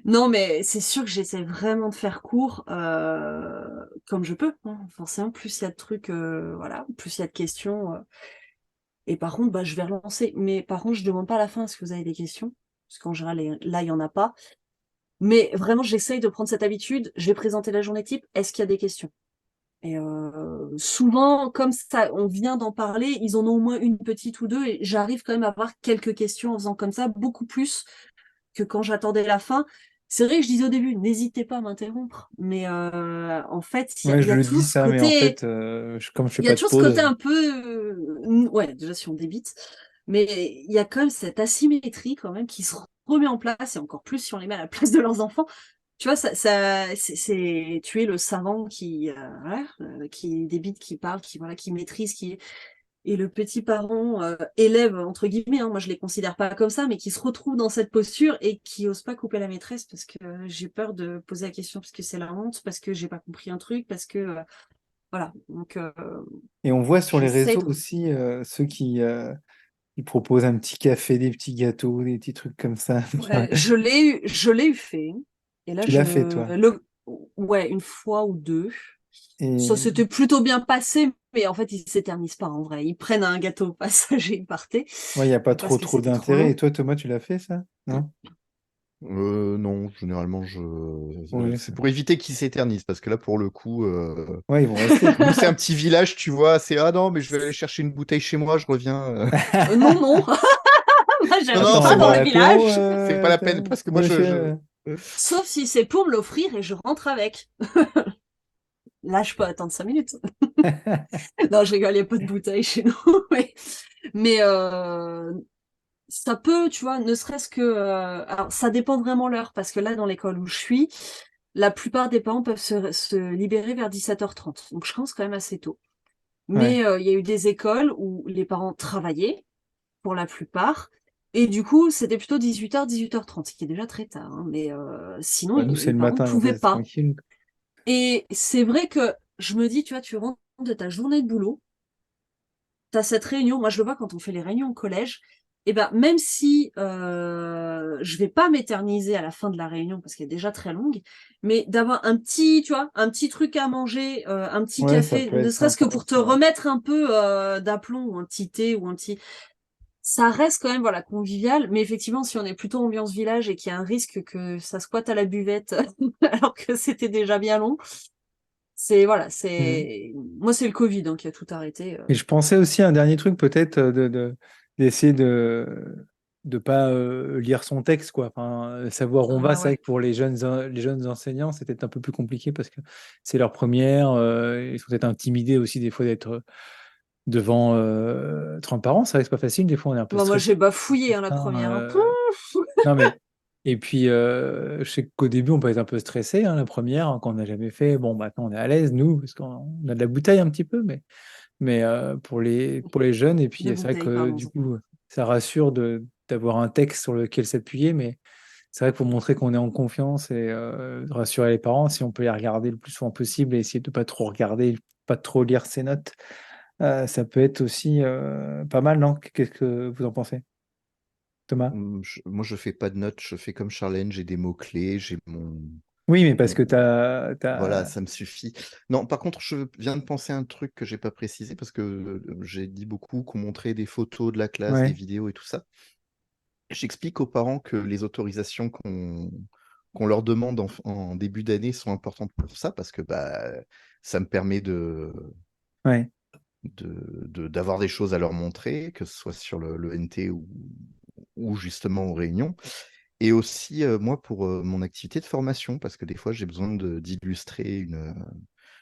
Non, mais c'est sûr que j'essaie vraiment de faire court, comme je peux, hein. Forcément, plus il y a de trucs, voilà, plus il y a de questions. Et par contre, bah, je vais relancer. Mais par contre, je demande pas à la fin est-ce que vous avez des questions, parce qu'en général, là, il y en a pas. Mais vraiment, j'essaye de prendre cette habitude. Je vais présenter la journée type. Est-ce qu'il y a des questions? Et souvent, comme ça, on vient d'en parler, ils en ont au moins une petite ou deux, et j'arrive quand même à avoir quelques questions en faisant comme ça, beaucoup plus que quand j'attendais la fin. C'est vrai que je disais au début, n'hésitez pas à m'interrompre, mais en fait, Ouais, il y je a le toujours dis ce ça, mais en côté, fait, comme je fais il y a pas de toujours ce pause. côté un peu, ouais, déjà si on débite, mais il y a quand même cette asymétrie quand même qui se remet en place, et encore plus si on les met à la place de leurs enfants. Tu vois, tu es le savant qui, voilà, qui débite, qui parle, qui, voilà, qui maîtrise, qui, et le petit parent élève, entre guillemets, hein, moi je les considère pas comme ça, mais qui se retrouve dans cette posture et qui ose pas couper la maîtresse parce que j'ai peur de poser la question, parce que c'est la honte, parce que j'ai pas compris un truc, parce que voilà. Donc Et on voit sur les j'essaie réseaux de. aussi ceux qui proposent un petit café, des petits gâteaux, des petits trucs comme ça. Ouais, je l'ai eu fait. Et là, Tu l'as fait, toi. ouais, une fois ou deux. Ça Et s'était plutôt bien passé, mais en fait, ils s'éternisent pas en vrai. Ils prennent un gâteau au passage et ils partaient ouais, il n'y a pas parce trop que trop c'était trop d'intérêt. Et long. toi, Thomas, tu l'as fait, ça? Non? Non, généralement, Oui. c'est pour éviter qu'ils s'éternisent, parce que là, pour le coup, Ouais, ils vont rester, quoi. nous, c'est un petit village, tu vois, c'est ah non, mais je vais aller chercher une bouteille chez moi, je reviens. Non, non, moi, Non, j'arrive non, Attends, on pas c'est va dans boire le bon, l'apéro, village, c'est pas la peine, parce que moi, monsieur. sauf si c'est pour me l'offrir et je rentre avec. Là, je peux attendre 5 minutes. Non, je rigole, il n'y a pas de bouteille chez nous. Mais ça peut, tu vois, ne serait-ce que. Alors, ça dépend vraiment l'heure, parce que là, dans l'école où je suis, la plupart des parents peuvent se libérer vers 17h30. Donc, je commence quand même assez tôt. Ouais. Mais il y a eu des écoles où les parents travaillaient, pour la plupart. Et du coup, c'était plutôt 18h, 18h30, ce qui est déjà très tard, hein. Mais sinon, Bah, nous, c'est les le parents ne matin, donc pouvaient c'est pas. tranquille. Et c'est vrai que je me dis, tu vois, tu rentres de ta journée de boulot, tu as cette réunion. Moi, je le vois quand on fait les réunions au collège. Et ben, même si je vais pas m'éterniser à la fin de la réunion parce qu'elle est déjà très longue, mais d'avoir un petit, tu vois, un petit truc à manger, un petit Ouais, ça café, peut ne être serait-ce que sympa pour te aussi, ouais. remettre un peu d'aplomb, ou un petit thé, ou un petit, ça reste quand même, voilà, convivial. Mais effectivement, si on est plutôt ambiance village et qu'il y a un risque que ça squatte à la buvette alors que c'était déjà bien long, c'est, voilà, Mhm. moi, c'est le Covid, hein, qui a tout arrêté. Et je pensais aussi à un dernier truc, peut-être, d'essayer de pas lire son texte, quoi. Enfin, savoir où on va. Ah C'est vrai ouais. que pour les jeunes enseignants, c'est peut-être un peu plus compliqué parce que c'est leur première. Ils sont peut-être intimidés aussi des fois d'être devant 30 parents. C'est vrai que c'est pas facile. Des fois, on est un peu Bah, moi, stressé. j'ai bafouillé, hein, la première, hein. Pouf. Non, mais. Et puis, je sais qu'au début, on peut être un peu stressé, hein, la première, hein, quand on n'a jamais fait. Bon, maintenant, on est à l'aise, nous, parce qu'on a de la bouteille un petit peu, mais pour les jeunes, et puis De c'est vrai bouteilles, que pardon. du coup, ça rassure d'avoir un texte sur lequel s'appuyer, mais c'est vrai que pour montrer qu'on est en confiance et rassurer les parents, si on peut les regarder le plus souvent possible et essayer de pas trop regarder, pas trop lire ses notes, ça peut être aussi pas mal, non? Qu'est-ce que vous en pensez, Thomas? Moi, je fais pas de notes, je fais comme Charlène, j'ai des mots-clés, j'ai Oui, mais parce que mon- voilà, t'as... ça me suffit. Non, par contre, je viens de penser à un truc que j'ai pas précisé parce que j'ai dit beaucoup qu'on montrait des photos de la classe, des Ouais, vidéos et tout ça. J'explique aux parents que les autorisations qu'on leur demande en début d'année sont importantes pour ça, parce que ça me permet Ouais, d'avoir des choses à leur montrer, que ce soit sur le NT ou justement aux réunions. Et aussi, moi, pour mon activité de formation, parce que des fois, j'ai besoin d'illustrer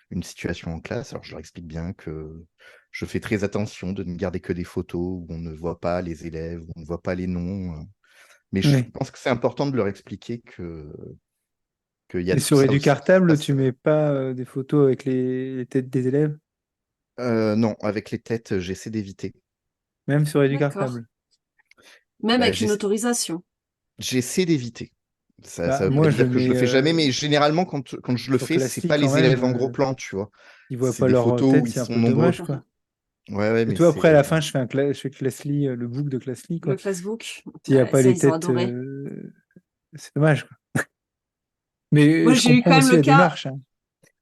une situation en classe. Alors, je leur explique bien que je fais très attention de ne garder que des photos où on ne voit pas les élèves, où on ne voit pas les noms. Mais je ouais. pense que c'est important de leur expliquer qu'il y a Et tout sur ça aussi qui se Educartable, passe. tu mets pas des photos avec les têtes des élèves? Non, avec les têtes, j'essaie d'éviter. Même sur D'accord. Educartable. Même Bah, avec une autorisation. j'essaie d'éviter. Ça Bah, veut pas moi, je dire que je mets le fais jamais, mais généralement, quand je le sur fais, c'est Classly pas quand les même. élèves en gros plan, tu vois. Ils voient C'est pas des leur photos où tête, ils c'est un sont peu nombreux. dommage, quoi. Ouais, Et mais toi, après, à la c'est. fin, je fais Classly, le book de Classly, Le quoi. Classbook, S'il n'y a pas ça, les ils ont têtes, adoré. c'est dommage, quoi. Mais Moi, je j'ai eu comprends quand même aussi le la cas. démarche, hein.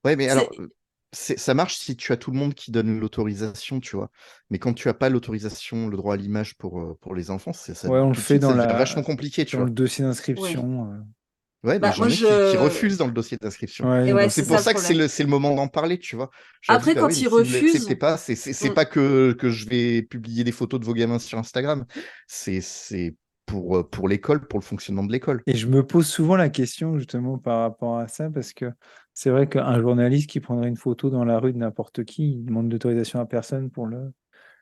Ouais, mais C'est alors, ça marche si tu as tout le monde qui donne l'autorisation, tu vois. Mais quand tu as pas l'autorisation, le droit à l'image pour les enfants, Ouais, on le tout de fait suite, ça devient vachement compliqué, tu dans le vois. dossier ouais. d'inscription. Ouais, mais Bah, moi, j'en ai qui refusent dans le dossier d'inscription. Ouais, et non, ouais, bah, c'est C'est c'est ça pour le ça que problème. c'est le moment d'en parler, tu vois. Je leur dis, Après, bah oui, quand mais ils si vous l'acceptez refusent, pas, c'est mm, pas que je vais publier des photos de vos gamins sur Instagram. C'est pour l'école, pour le fonctionnement de l'école. Et je me pose souvent la question justement par rapport à ça, parce que c'est vrai qu'un journaliste qui prendrait une photo dans la rue de n'importe qui, il demande d'autorisation à personne pour le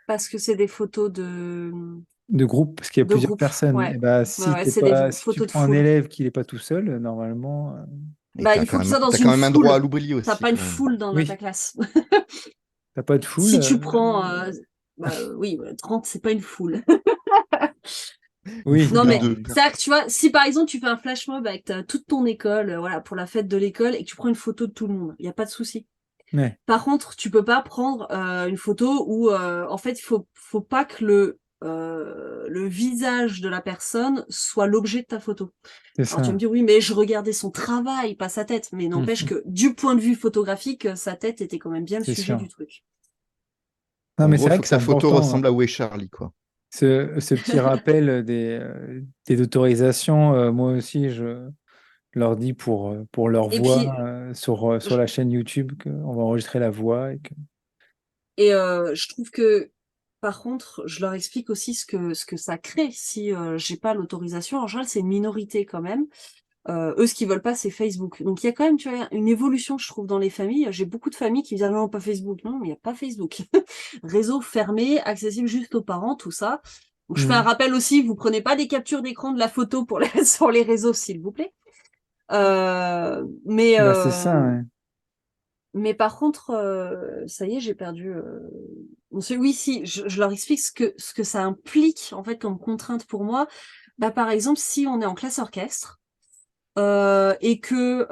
parce que c'est des photos de groupe, parce qu'il y a de plusieurs groupe. personnes. Et Ouais. bah Ouais, si ouais, t'es c'est des pas, si tu photos de prends un foule. élève qui n'est pas tout seul, normalement, Et Bah, il faut que ça dans t'as une quand même un droit à foule. l'oubli T'as aussi, pas une quand même. foule dans ta oui, classe. t'as pas de foule. Si tu prends, bah, oui, 30, c'est pas une foule. Une Oui, foule Non, de mais non, deux. mais c'est vrai que tu vois, si par exemple tu fais un flash mob avec toute ton école, voilà, pour la fête de l'école, et que tu prends une photo de tout le monde, il n'y a pas de souci. ouais, Par contre, tu peux pas prendre une photo où, en fait, faut pas que le visage de la personne soit l'objet de ta photo. c'est Alors tu vas me ça. dire, oui, mais je regardais son travail, pas sa tête. Mais n'empêche Mhm, que du point de vue photographique, sa tête était quand même bien le c'est sujet sûr. du truc. Non, En mais gros, c'est il vrai faut que que c'est ta photo important, hein. ressemble à Où est Charlie, quoi. Ce petit rappel des autorisations, moi aussi, je leur dis pour leur Et voix puis, sur la chaîne YouTube qu'on va enregistrer la voix. je trouve que, par contre, je leur explique aussi ce que ça crée si j'ai pas l'autorisation. En général, c'est une minorité quand même. Eux, ce qu'ils veulent pas, c'est Facebook. Donc, il y a quand même, tu vois, une évolution, je trouve, dans les familles. J'ai beaucoup de familles qui disent, ah non, pas Facebook. Non, mais il n'y a pas Facebook. Réseau fermé, accessible juste aux parents, tout ça. Donc, je fais un Mhm. rappel aussi, vous prenez pas des captures d'écran de la photo pour les, sur les réseaux, s'il vous plaît. Euh, mais, Bah, c'est ça, euh, ouais. mais par contre, ça y est, j'ai perdu. Oui, si, je leur explique ce que ça implique en fait comme contrainte pour moi. Bah, par exemple, si on est en classe orchestre et que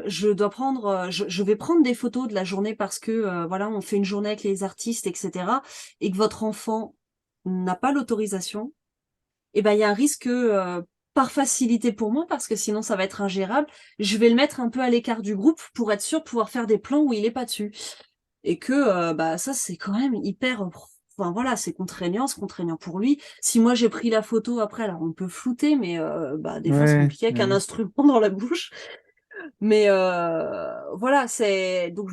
je dois prendre, je vais prendre des photos de la journée parce que voilà, on fait une journée avec les artistes, etc. Et que votre enfant n'a pas l'autorisation, et ben il y a un risque que par facilité pour moi, parce que sinon ça va être ingérable, je vais le mettre un peu à l'écart du groupe pour être sûr de pouvoir faire des plans où il est pas dessus. Et que bah ça c'est quand même hyper enfin voilà, c'est contraignant pour lui. Si moi j'ai pris la photo après, alors on peut flouter, mais bah des fois c'est Ouais, compliqué avec un ouais. instrument dans la bouche. Mais voilà, c'est donc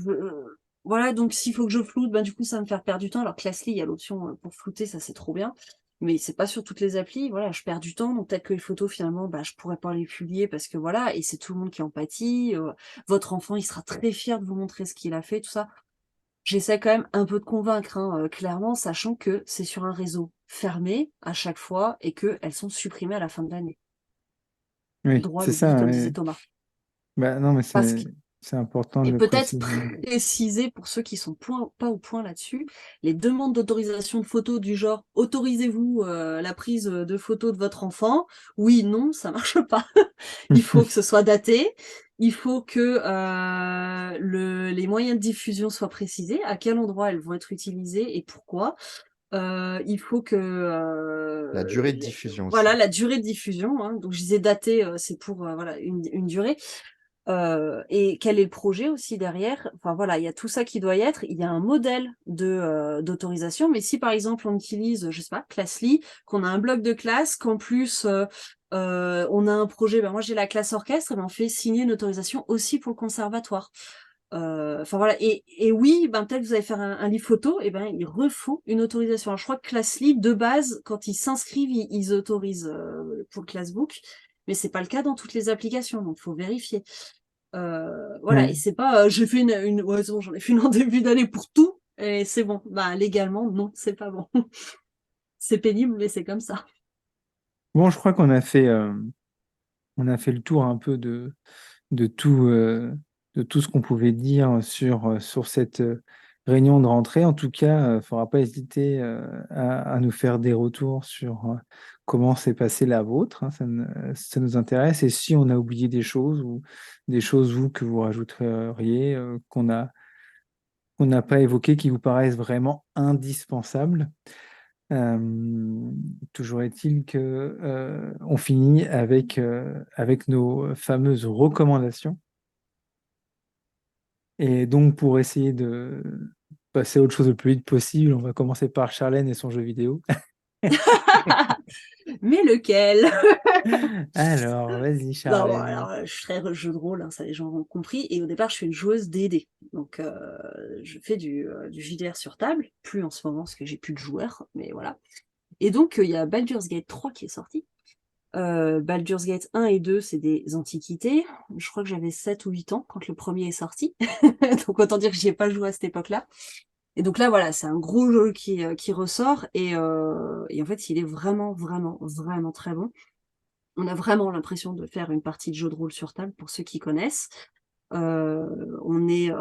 voilà, donc s'il faut que je floute, ben du coup ça va me faire perdre du temps. Alors que Classly, il y a l'option pour flouter, ça c'est trop bien. Mais c'est pas sur toutes les applis, voilà, je perds du temps, donc peut-être que les photos finalement, bah je pourrais pas les publier parce que voilà, et c'est tout le monde qui en pâtit. Votre enfant, il sera très fier de vous montrer ce qu'il a fait, tout ça. J'essaie quand même un peu de convaincre, hein, clairement, sachant que c'est sur un réseau fermé à chaque fois et qu'elles sont supprimées à la fin de l'année. Oui, Droit à c'est l'oubli, ça, comme disait ouais. Thomas. Bah, non, mais Parce que c'est important de Et le peut-être préciser. préciser pour ceux qui sont pas au point là-dessus, les demandes d'autorisation de photos du genre autorisez-vous la prise de photos de votre enfant? Oui, non, ça marche pas. Il faut que ce soit daté. Il faut que les moyens de diffusion soient précisés, à quel endroit elles vont être utilisées et pourquoi. Il faut que La durée de diffusion voilà aussi. la durée de diffusion. Hein. Donc je disais daté, c'est pour voilà une durée. Et quel est le projet aussi derrière? Enfin voilà, il y a tout ça qui doit y être. Il y a un modèle d'autorisation, mais si par exemple on utilise, je sais pas, Classly, qu'on a un bloc de classe, qu'en plus on a un projet, ben moi j'ai la classe orchestre, ben on fait signer une autorisation aussi pour le conservatoire. Enfin voilà, et oui, ben peut-être vous allez faire un livre photo, et ben il refaut une autorisation. Alors, je crois que Classly, de base, quand ils s'inscrivent, ils autorisent pour le Classbook, mais c'est pas le cas dans toutes les applications, donc faut vérifier. Voilà, et Ouais. c'est pas j'ai fait ouais, c'est bon, j'en ai fait une en début d'année pour tout, et c'est bon. Bah légalement, non, c'est pas bon. C'est pénible, mais c'est comme ça. Bon, je crois on a fait le tour un peu de tout, de tout ce qu'on pouvait dire sur cette réunion de rentrée. En tout cas, il ne faudra pas hésiter à nous faire des retours sur comment s'est passée la vôtre, hein. Ça nous intéresse. Et si on a oublié des choses ou des choses, vous, que vous rajouteriez, qu'on n'a pas évoquées, qui vous paraissent vraiment indispensables. Euh, Toujours est-il que on finit avec nos fameuses recommandations. Et donc, pour essayer de passer à autre chose le plus vite possible, on va commencer par Charlène et son jeu vidéo. Mais lequel? Alors, vas-y, Non, bon, alors, Charlène. je suis très jeu de rôle, hein, ça les gens ont compris. Et au départ, je suis une joueuse D&D. Donc, je fais du JDR sur table. Plus en ce moment, parce que j'ai plus de joueurs, mais voilà. Et donc, il y a Baldur's Gate 3 qui est sorti. Baldur's Gate 1 et 2, c'est des antiquités. Je crois que j'avais 7 ou 8 ans quand le premier est sorti. Donc, autant dire que j'y ai pas joué à cette époque-là. Et donc là, voilà, c'est un gros jeu qui ressort. Et en fait, il est vraiment, vraiment, vraiment très bon. On a vraiment l'impression de faire une partie de jeu de rôle sur table pour ceux qui connaissent. On est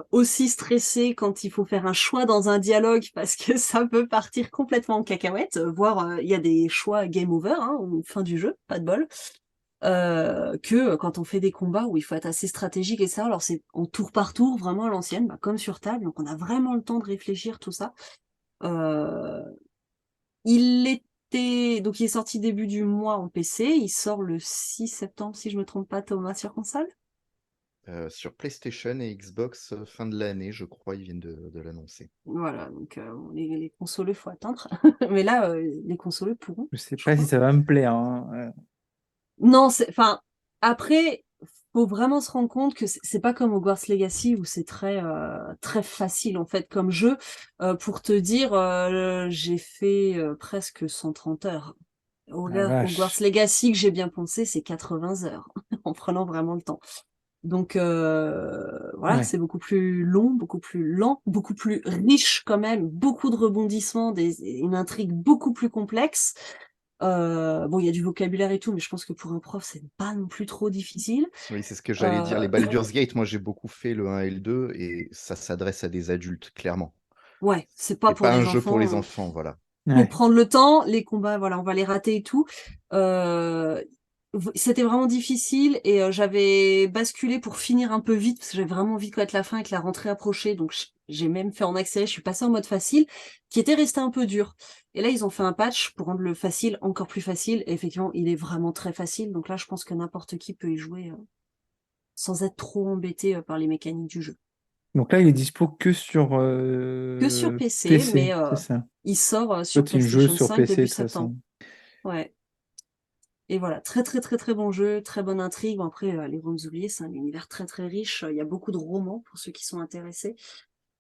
aussi stressé quand il faut faire un choix dans un dialogue parce que ça peut partir complètement en cacahuète, voire il y a des choix game over, hein, ou fin du jeu, pas de bol, que quand on fait des combats où il faut être assez stratégique et ça. Alors c'est en tour par tour, vraiment à l'ancienne, bah, comme sur table, donc on a vraiment le temps de réfléchir tout ça. Euh, donc il est sorti début du mois en PC, il sort le 6 septembre si je me trompe pas, Thomas, sur console. Sur PlayStation et Xbox, fin de l'année, je crois, ils viennent de l'annoncer. Voilà, donc les consoleux, faut attendre. Mais là, les consoleux pourront, Je sais je pas si crois. ça va me plaire, hein. Non, enfin, après, faut vraiment se rendre compte que c'est pas comme Hogwarts Legacy où c'est très facile en fait comme jeu. Pour te dire, j'ai fait presque 130 heures. La Hogwarts vache. Legacy que j'ai bien pensé, c'est 80 heures en prenant vraiment le temps. Donc voilà, Ouais. c'est beaucoup plus long, beaucoup plus lent, beaucoup plus riche quand même, beaucoup de rebondissements, une intrigue beaucoup plus complexe. Bon, il y a du vocabulaire et tout, mais je pense que pour un prof, c'est pas non plus trop difficile. Oui, c'est ce que j'allais dire. Les Euh, Baldur's Gate, moi j'ai beaucoup fait le 1 et le 2 et ça s'adresse à des adultes, clairement. ouais, c'est pas C'est pour pas un des jeu pour les enfants. enfants, voilà. Faut Ouais. prendre le temps, les combats, voilà, on va les rater et tout. Euh, C'était vraiment difficile et j'avais basculé pour finir un peu vite parce que j'avais vraiment envie de connaître la fin et que la rentrée approchait. Donc j'ai même fait en accéléré, je suis passée en mode facile, qui était resté un peu dur. Et là, ils ont fait un patch pour rendre le facile encore plus facile. Et effectivement, il est vraiment très facile. Donc là, je pense que n'importe qui peut y jouer sans être trop embêté par les mécaniques du jeu. Donc là, il est dispo que sur Que sur PC, PC, mais c'est ça. il sort Toi, sur tu joues PlayStation sur 5 PC début de toute septembre. façon. Ouais. Et voilà, très très très très bon jeu, très bonne intrigue. Bon, après, les Roms oubliés, c'est un univers très très riche. Il y a beaucoup de romans pour ceux qui sont intéressés,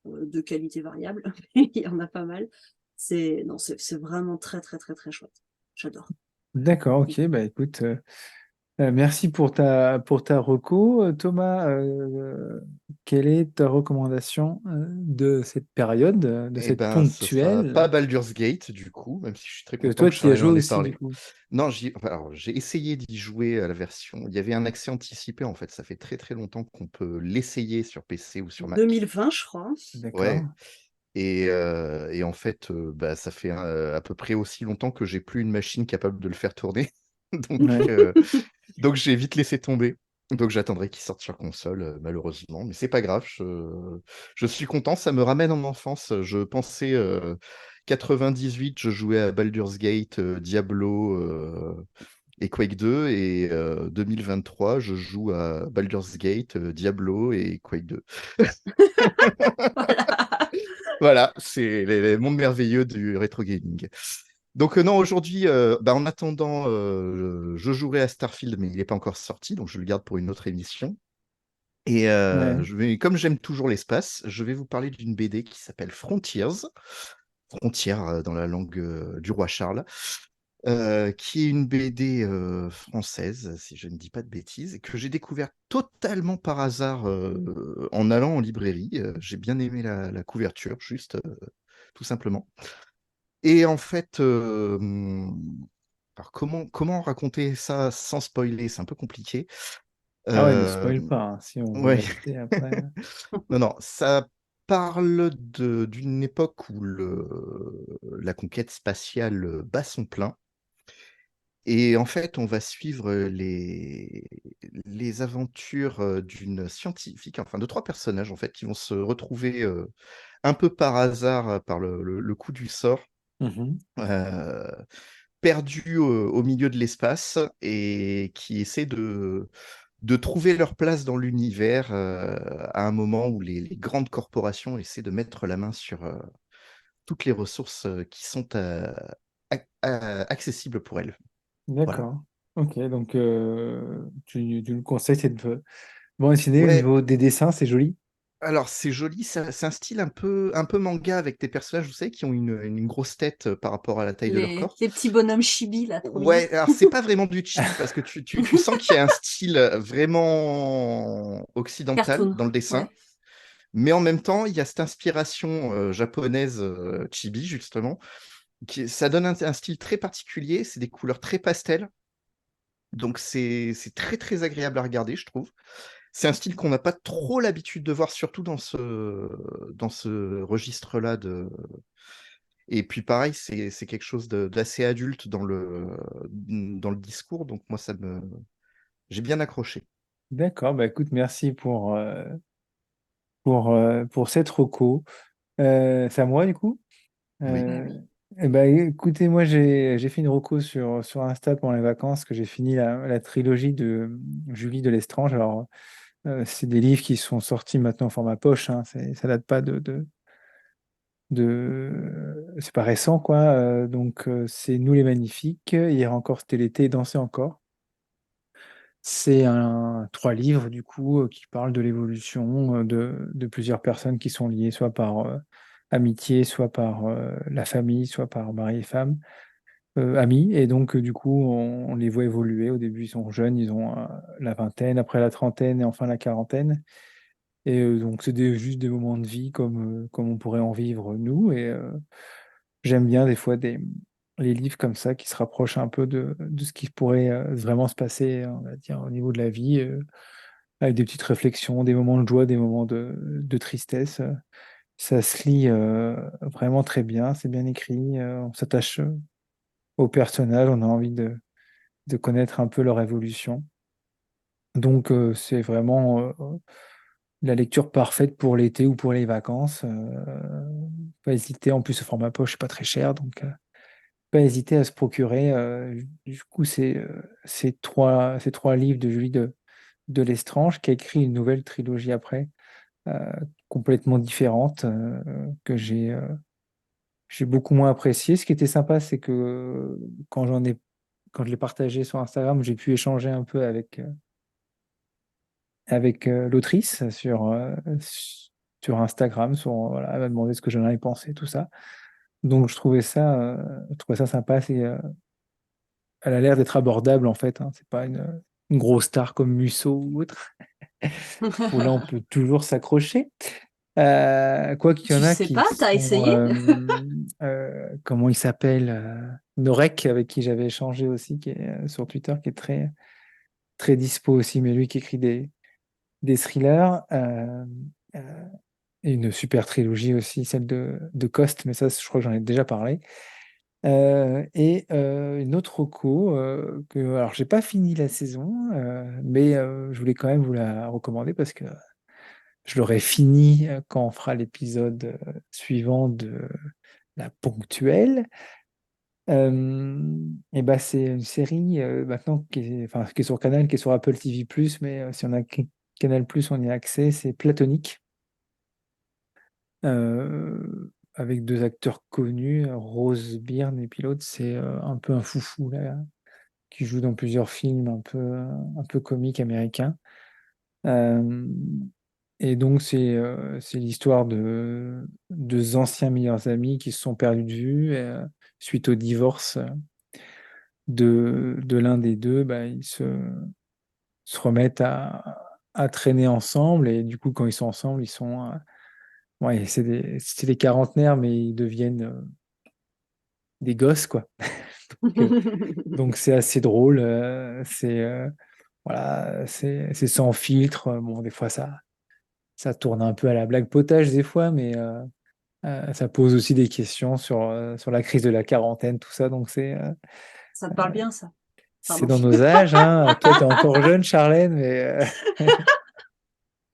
de qualité variable. Il y en a pas mal. Non, c'est vraiment très très très très chouette. J'adore. D'accord, ok, bah écoute, merci pour ta reco. Thomas, quelle est ta recommandation de cette période, de Eh cette ben, ce sera pas ponctuelle? Baldur's Gate, du coup, même si je suis très Que content toi, que tu y as Charlène joué en ait aussi, du parlé. coup. Non, alors, j'ai essayé d'y jouer à la version. Il y avait un accès anticipé, en fait. Ça fait très très longtemps qu'on peut l'essayer sur PC ou sur Mac. 2020, je crois. D'accord. Ouais. Et en fait, bah, ça fait à peu près aussi longtemps que j'ai plus une machine capable de le faire tourner. Donc, Ouais. euh, donc j'ai vite laissé tomber. Donc j'attendrai qu'il sorte sur console, malheureusement. Mais c'est pas grave, je suis content, ça me ramène en enfance. Je pensais 98, je jouais à Baldur's Gate, Diablo, et Quake 2. Et 2023, je joue à Baldur's Gate, Diablo et Quake 2. Voilà. Voilà, c'est les mondes merveilleux du rétro gaming. Donc non, aujourd'hui, en attendant, je jouerai à Starfield, mais il n'est pas encore sorti, donc je le garde pour une autre émission. Et Ouais. comme j'aime toujours l'espace, je vais vous parler d'une BD qui s'appelle Frontiers, Frontières dans la langue du roi Charles, qui est une BD française, si je ne dis pas de bêtises, et que j'ai découvert totalement par hasard en allant en librairie. J'ai bien aimé la couverture, juste tout simplement. Et en fait, alors comment raconter ça sans spoiler? C'est un peu compliqué. Ah ouais, ne Euh, spoil pas, hein, si on veut ouais. rester après. Non, non, ça parle d'une époque où la conquête spatiale bat son plein. Et en fait, on va suivre les aventures d'une scientifique, enfin de trois personnages en fait, qui vont se retrouver un peu par hasard, par le coup du sort, Mhm. euh, perdus au milieu de l'espace et qui essaient de trouver leur place dans l'univers à un moment où les grandes corporations essaient de mettre la main sur toutes les ressources qui sont accessibles pour elles. Voilà. D'accord. Ok, donc tu le conseilles, c'est de bon dessiné au Ouais, niveau des dessins, c'est joli. alors c'est joli, c'est un style un peu manga avec des personnages, vous savez, qui ont une grosse tête par rapport à la taille de leur Les, corps. les petits bonhommes chibi, là, trop mignons. Ouais, alors c'est pas vraiment du chibi parce que tu sens qu'il y a un style vraiment occidental Cartoon, dans le dessin, ouais. mais en même temps, il y a cette inspiration japonaise chibi, justement, ça donne un style très particulier, c'est des couleurs très pastel, donc c'est très très agréable à regarder, je trouve. C'est un style qu'on n'a pas trop l'habitude de voir, surtout dans ce registre-là Et puis pareil, c'est quelque chose d'assez adulte dans le discours, donc moi j'ai bien accroché. D'accord, bah écoute, merci pour cette reco. C'est à moi du coup. Oui. Bah Euh, oui. eh ben, écoutez, moi j'ai fait une reco sur Insta pendant les vacances que j'ai fini la trilogie de Julie de Lestrange. Alors, c'est des livres qui sont sortis maintenant en format poche, hein, ça date pas c'est pas récent, quoi. Donc, c'est Nous les Magnifiques, Hier encore c'était l'été, Danser encore. C'est trois livres, du coup, qui parlent de l'évolution de plusieurs personnes qui sont liées, soit par amitié, soit par la famille, soit par mari et femme, amis. Et donc, du coup, on les voit évoluer. Au début, ils sont jeunes, ils ont la vingtaine, après la trentaine et enfin la quarantaine. Et donc, c'est juste des moments de vie comme on pourrait en vivre nous. Et j'aime bien des fois les livres comme ça qui se rapprochent un peu de ce qui pourrait vraiment se passer, on va dire, au niveau de la vie, avec des petites réflexions, des moments de joie, des moments de tristesse. Ça se lit vraiment très bien, c'est bien écrit, on s'attache aux personnages, on a envie de connaître un peu leur évolution. Donc, c'est vraiment la lecture parfaite pour l'été ou pour les vacances. Pas hésiter, en plus, ce format poche, c'est pas très cher, donc pas hésiter à se procurer du coup ces trois livres de Julie de Lestrange qui a écrit une nouvelle trilogie après, euh, complètement différente, que j'ai beaucoup moins appréciée. Ce qui était sympa, c'est que quand je l'ai partagé sur Instagram, j'ai pu échanger un peu avec l'autrice sur Instagram, voilà, elle m'a demandé ce que j'en avais pensé, tout ça. Donc je trouvais ça sympa. Elle a l'air d'être abordable en fait, hein. C'est pas une grosse star comme Musso ou autre, où là on peut toujours s'accrocher. Quoi qu'il y Tu en a sais qui pas, t'as sont, essayé? comment il s'appelle, Norek, avec qui j'avais échangé aussi, qui est sur Twitter, qui est très, très dispo aussi, mais lui qui écrit des thrillers, euh, et une super trilogie aussi, celle de Coste, mais ça, je crois que j'en ai déjà parlé. Et une autre reco, alors j'ai pas fini la saison, mais je voulais quand même vous la recommander parce que je l'aurai fini quand on fera l'épisode suivant de La Ponctuelle. Et bah, c'est une série maintenant qui est sur Canal, qui est sur Apple TV+, mais si on a Canal+, on y a accès, c'est Platonique, avec deux acteurs connus, Rose Byrne et puis l'autre, c'est un peu un foufou là, qui joue dans plusieurs films un peu comiques américains. Euh, et donc c'est l'histoire de deux anciens meilleurs amis qui se sont perdus de vue suite au divorce de l'un des deux. Bah, ils se remettent à traîner ensemble et du coup quand ils sont ensemble, ils sont ouais, c'est des quarantenaires mais ils deviennent des gosses quoi. Donc donc c'est assez drôle, voilà, c'est sans filtre. Bon, des fois ça tourne un peu à la blague potage des fois, mais ça pose aussi des questions sur la crise de la quarantaine, tout ça. Donc Ça te parle bien, ça. c'est Pardon. dans nos âges. Hein. Toi, tu es encore jeune, Charlène, mais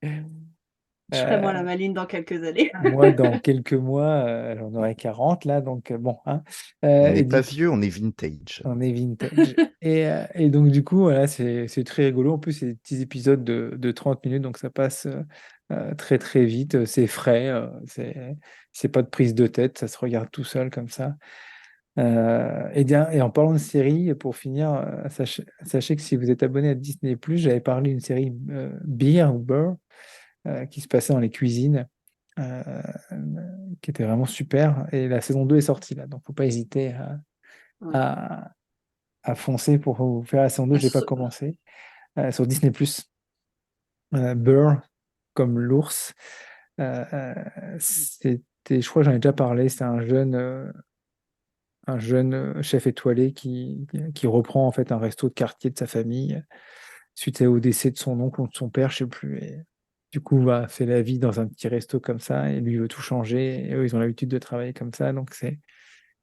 Je ferai moi euh, la maline dans quelques années. moi, dans quelques mois, j'en aurai 40 là. Donc bon, hein. On Et n'est pas du coup, vieux, on est vintage. on est vintage. Et donc, du coup, voilà, c'est très rigolo. En plus, c'est des petits épisodes de 30 minutes, donc ça passe très, très vite. C'est frais, c'est pas de prise de tête, ça se regarde tout seul comme ça. Et en parlant de série, pour finir, sachez que si vous êtes abonné à Disney+, j'avais parlé d'une série Beer ou Burr qui se passait dans les cuisines, euh, qui était vraiment super. Et la saison 2 est sortie là, donc faut pas hésiter Ouais. à, à foncer pour vous faire la saison 2. Ah, Je n'ai pas commencé. Sur Disney+, Burr, comme l'ours. Je crois que j'en ai déjà parlé, c'est un jeune chef étoilé qui reprend en fait un resto de quartier de sa famille suite au décès de son oncle ou de son père, je sais plus. Et du coup, va fait la vie dans un petit resto comme ça et lui il veut tout changer. Et eux, ils ont l'habitude de travailler comme ça, donc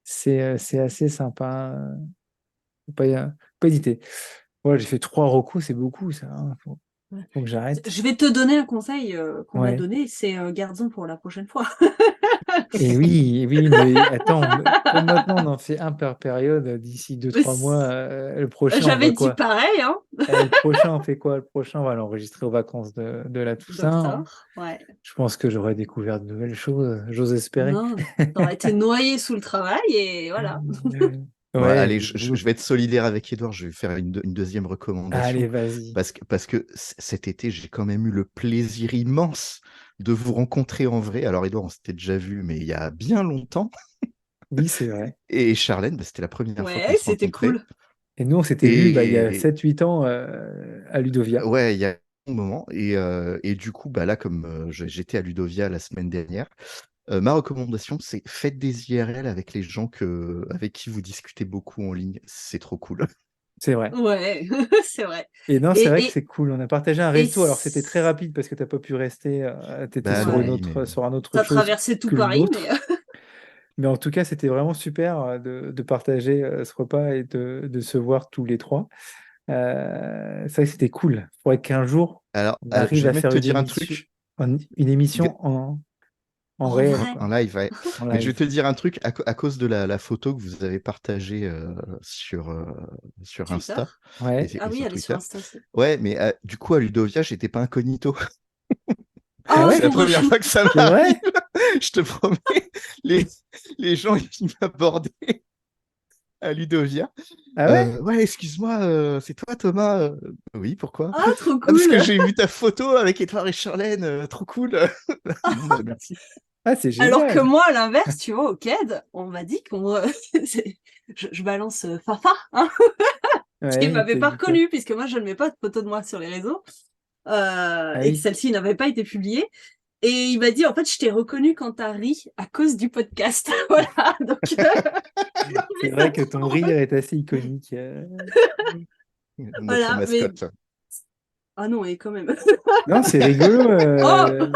c'est assez sympa. Faut pas hésiter. Voilà, j'ai fait 3 recos, c'est beaucoup ça. Hein. Ouais. Faut que j'arrête. Je vais te donner un conseil qu'on m'a Ouais. donné, c'est garde-en pour la prochaine fois. Et oui, oui, mais attends, comme maintenant on en fait un par période, d'ici 2 3 mois, le prochain on J'avais va dit quoi? pareil, hein, Le prochain, on fait quoi? Le prochain, on va l'enregistrer aux vacances de la Toussaint. docteur. Ouais. Je pense que j'aurai découvert de nouvelles choses, j'ose espérer. Non, t'aurais été noyé sous le travail et voilà. Bon, allez, Ouais, je vais être solidaire avec Edouard, je vais faire une deuxième recommandation. allez, vas-y. Parce que cet été, j'ai quand même eu le plaisir immense de vous rencontrer en vrai. Alors, Edouard, on s'était déjà vu, mais il y a bien longtemps. Oui, c'est vrai. Et Charlène, bah, c'était la première fois qu'on Ouais, se c'était rencontrait. cool. Et nous, on s'était vus il y a Et 7 8 ans à Ludovia. ouais, il y a un moment. Et du coup, bah là, comme j'étais à Ludovia la semaine dernière, ma recommandation, c'est faites des IRL avec les gens avec qui vous discutez beaucoup en ligne. C'est trop cool. C'est vrai. Ouais, c'est vrai. Et non, c'est Et, vrai que et, c'est cool. On a partagé un et resto. Alors, c'était très rapide parce que tu n'as pas pu rester. Tu étais Bah sur ouais, oui, mais sur un autre t'as chose traversé tout que Paris, mais l'autre. Mais en tout cas, c'était vraiment super de partager ce repas et de se voir tous les trois. C'est vrai que c'était cool. Il faudrait qu'un jour, alors, on je arrive vais à même faire te dire un truc. une émission en en réel, vrai. quoi, En live, ouais. en Mais je vais live. te dire un truc à cause de la photo que vous avez partagée sur Twitter. Insta Ouais. Ah et oui, sur elle est sur Twitter. Insta aussi. Ouais, mais du coup, à Ludovia, j'étais pas incognito. Ah Oh, C'est ouais? la trop première chou. fois que ça C'est m'arrive. vrai? Je te promets, les, les gens, ils m'abordaient à Ludovia. Ah ouais? Ouais, excuse-moi, c'est toi, Thomas? Oui, pourquoi? Ah, trop Ah, parce que cool. j'ai vu ta photo avec Edouard et Charlène, trop cool. Bon, bah, merci. Ah, c'est Alors que génial. moi, à l'inverse, tu vois, au CAD, on m'a dit qu'on... je balance Fafa, hein, qui Ouais, il m'avait t'a pas dit quoi? reconnu, puisque moi, je ne mets pas de photo de moi sur les réseaux, Ah et que oui. celle-ci n'avait pas été publiée. Et il m'a dit, en fait, je t'ai reconnu quand t'as ri à cause du podcast. Voilà, donc j'ai C'est trouvé ça vrai que ton drôle. rire est assez iconique. Notre Voilà, mais... mascotte. Ah non, et quand même. Non, c'est rigolo. Oh!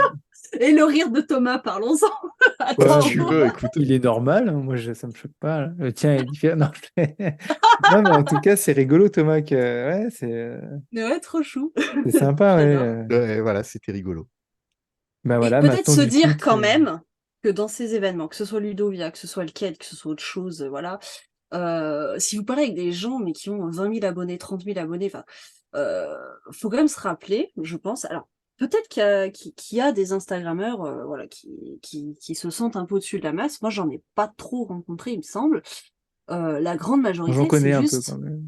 Et le rire de Thomas, parlons-en. Ouais, Si Attends. tu veux, écoute. il est normal. Hein. Moi, ça me choque pas. Là. Le tien est différent. Non, non, mais en tout cas, c'est rigolo, Thomas. Ouais, Ouais, trop chou. c'est sympa. Ouais. J'adore. Ouais, voilà, c'était rigolo. Bah Et voilà, peut-être maintenant, se du coup, dire quand même que dans ces événements, que ce soit Ludovia, que ce soit le quai, que ce soit autre chose, voilà, Si vous parlez avec des gens, mais qui ont 20 000 abonnés, 30 000 abonnés, enfin, faut quand même se rappeler, je pense. Alors, peut-être qu'il y a des Instagrammeurs, voilà, qui se sentent un peu au-dessus de la masse. Moi, j'en ai pas trop rencontré, il me semble. La grande J'en majorité, connais c'est un peu quand juste, même.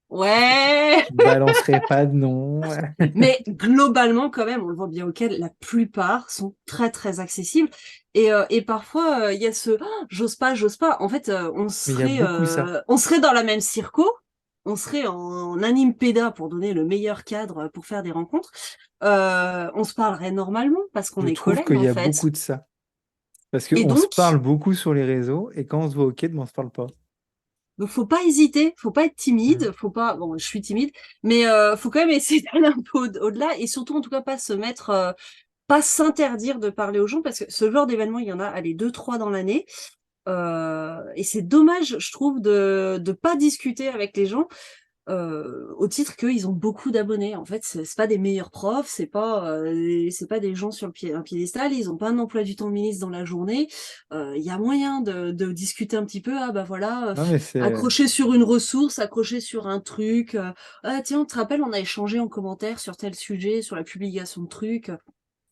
ouais, Je balancerai pas de nom. mais globalement, quand même, on le voit bien auquel la plupart sont très très accessibles. Et parfois, il y a ce j'ose pas, j'ose pas. En fait, Mais il y a beaucoup ça. on serait dans la même circo, on serait en anime péda pour donner le meilleur cadre pour faire des rencontres. On se parlerait normalement parce qu'on Je est trouve collègues qu'il en y a fait. beaucoup de ça. Parce Et qu'on se parle donc, beaucoup sur les réseaux et quand on se voit au quai, ben, on se parle pas. faut pas hésiter, faut pas être Mm. timide, faut pas. Bon, je suis timide, mais faut quand même essayer d'aller un peu au-delà et surtout en tout cas pas se mettre pas s'interdire de parler aux gens parce que ce genre d'événement, il y en a, allez, 2, 3 dans l'année. Et c'est dommage, je trouve, de pas discuter avec les gens au titre qu'ils ont beaucoup d'abonnés. En fait, c'est pas des meilleurs profs, c'est pas des gens sur un piédestal, ils ont pas un emploi du temps ministre dans la journée. Il y a moyen de discuter un petit peu. Ah bah voilà, Non, mais c'est accrocher sur une ressource, accrocher sur un truc. Ah tiens, on te rappelle, on a échangé en commentaire sur tel sujet, sur la publication de trucs.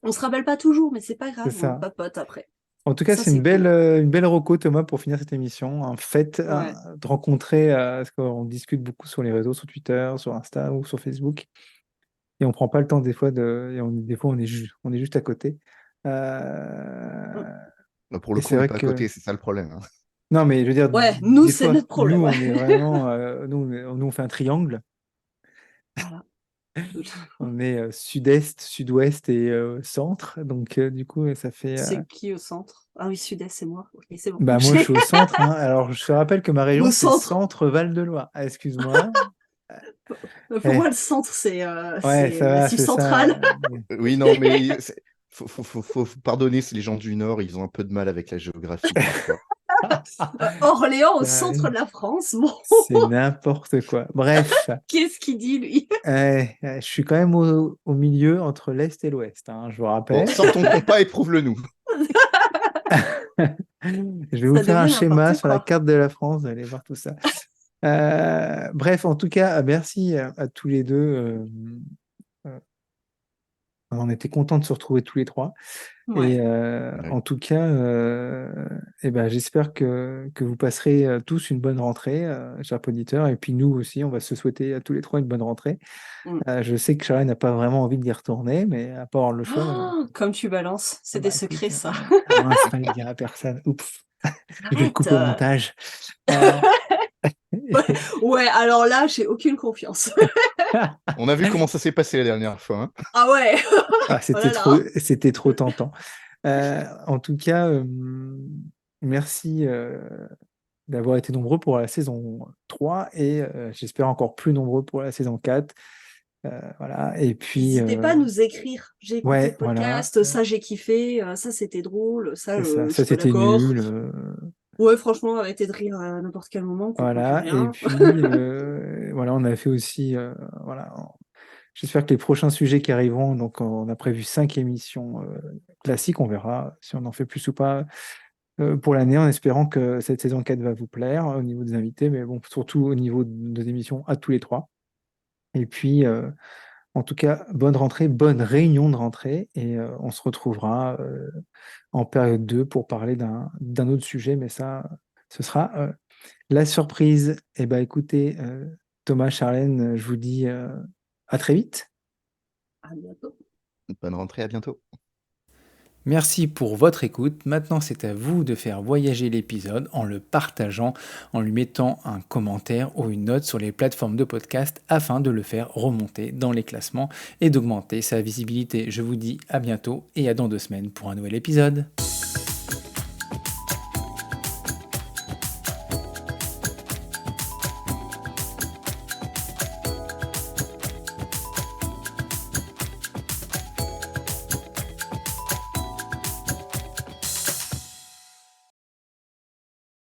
On se rappelle pas toujours, mais c'est pas c'est grave, on ça. papote après. En tout cas, Ça, c'est c'est cool. une belle reco, Thomas, pour finir cette émission. Un fait Ouais. de rencontrer, parce qu'on discute beaucoup sur les réseaux, sur Twitter, sur Insta ou sur Facebook. Et on prend pas le temps des fois des fois on est juste à côté. Mm. Euh, Bah, pour et le coup, c'est on n'est vrai pas à que côté, c'est ça le problème, hein. non, mais je veux dire, Ouais, nous, des c'est fois, notre problème. on est vraiment, nous on fait un triangle. Voilà. On est sud-est, sud-ouest et centre. Donc du coup, ça fait. C'est qui au centre? Ah oui, Sud-Est, c'est moi. Ok, c'est bon. Bah moi, je suis au centre, hein. Alors, je te rappelle que ma région, Au c'est centre. Centre Val-de-Loire. Ah, excuse-moi. Pour moi, Eh, le centre, ouais, c'est ça va, Massif c'est ça. Central. Oui, non, mais faut pardonner si les gens du Nord, ils ont un peu de mal avec la géographie parfois. Orléans, au centre Ouais, de la France. Bon, c'est n'importe quoi. Bref, qu'est-ce qu'il dit, lui? je suis quand même au milieu entre l'Est et l'Ouest, hein, je vous Bon, rappelle. sors ton compas et prouve-le-nous. Je vais vous Ça faire un devient schéma n'importe sur la quoi. carte de la France, vous allez voir tout ça. Bref, en tout cas, merci à tous les deux. Euh, on était contents de se retrouver tous les trois. Et Ouais. Ouais. en tout cas, eh ben, j'espère que vous passerez tous une bonne rentrée, chers auditeurs. Et puis nous aussi, on va se souhaiter à tous les trois une bonne rentrée. Mm. Je sais que Charles n'a pas vraiment envie d'y retourner, mais à pas avoir le choix. Comme tu balances, Ah c'est des bah secrets, écoute, ça. mince, fallait le dire à personne. Oups, je vais le Arrête. couper au montage. Euh, Ouais, alors là, j'ai aucune confiance. On a vu comment ça s'est passé la dernière fois, hein. Ah ouais. Ah, Oh là là. c'était trop tentant. En tout cas, merci d'avoir été nombreux pour la saison 3 et j'espère encore plus nombreux pour la saison 4. Voilà. Et puis, N'hésitez pas à nous écrire. J'ai écouté le ouais, voilà, podcast, ça j'ai kiffé, ça c'était drôle, ça c'est ça. je Ça, suis pas c'était d'accord. nul. Ouais, franchement, arrêtez de rire à n'importe quel moment, on comprend plus Voilà. Et rien. puis, voilà, on a fait aussi, voilà. J'espère que les prochains sujets qui arriveront, donc on a prévu 5 émissions classiques, on verra si on en fait plus ou pas pour l'année, en espérant que cette saison 4 va vous plaire au niveau des invités, mais bon, surtout au niveau de nos émissions à tous les trois. Et puis, en tout cas, bonne rentrée, bonne réunion de rentrée, et on se retrouvera en période 2 pour parler d'un autre sujet, mais ça, ce sera la surprise. Et ben écoutez, Thomas, Charlène, je vous dis à très vite. À bientôt. Bonne rentrée, à bientôt. Merci pour votre écoute. Maintenant, c'est à vous de faire voyager l'épisode en le partageant, en lui mettant un commentaire ou une note sur les plateformes de podcast afin de le faire remonter dans les classements et d'augmenter sa visibilité. Je vous dis à bientôt et à dans 2 semaines pour un nouvel épisode.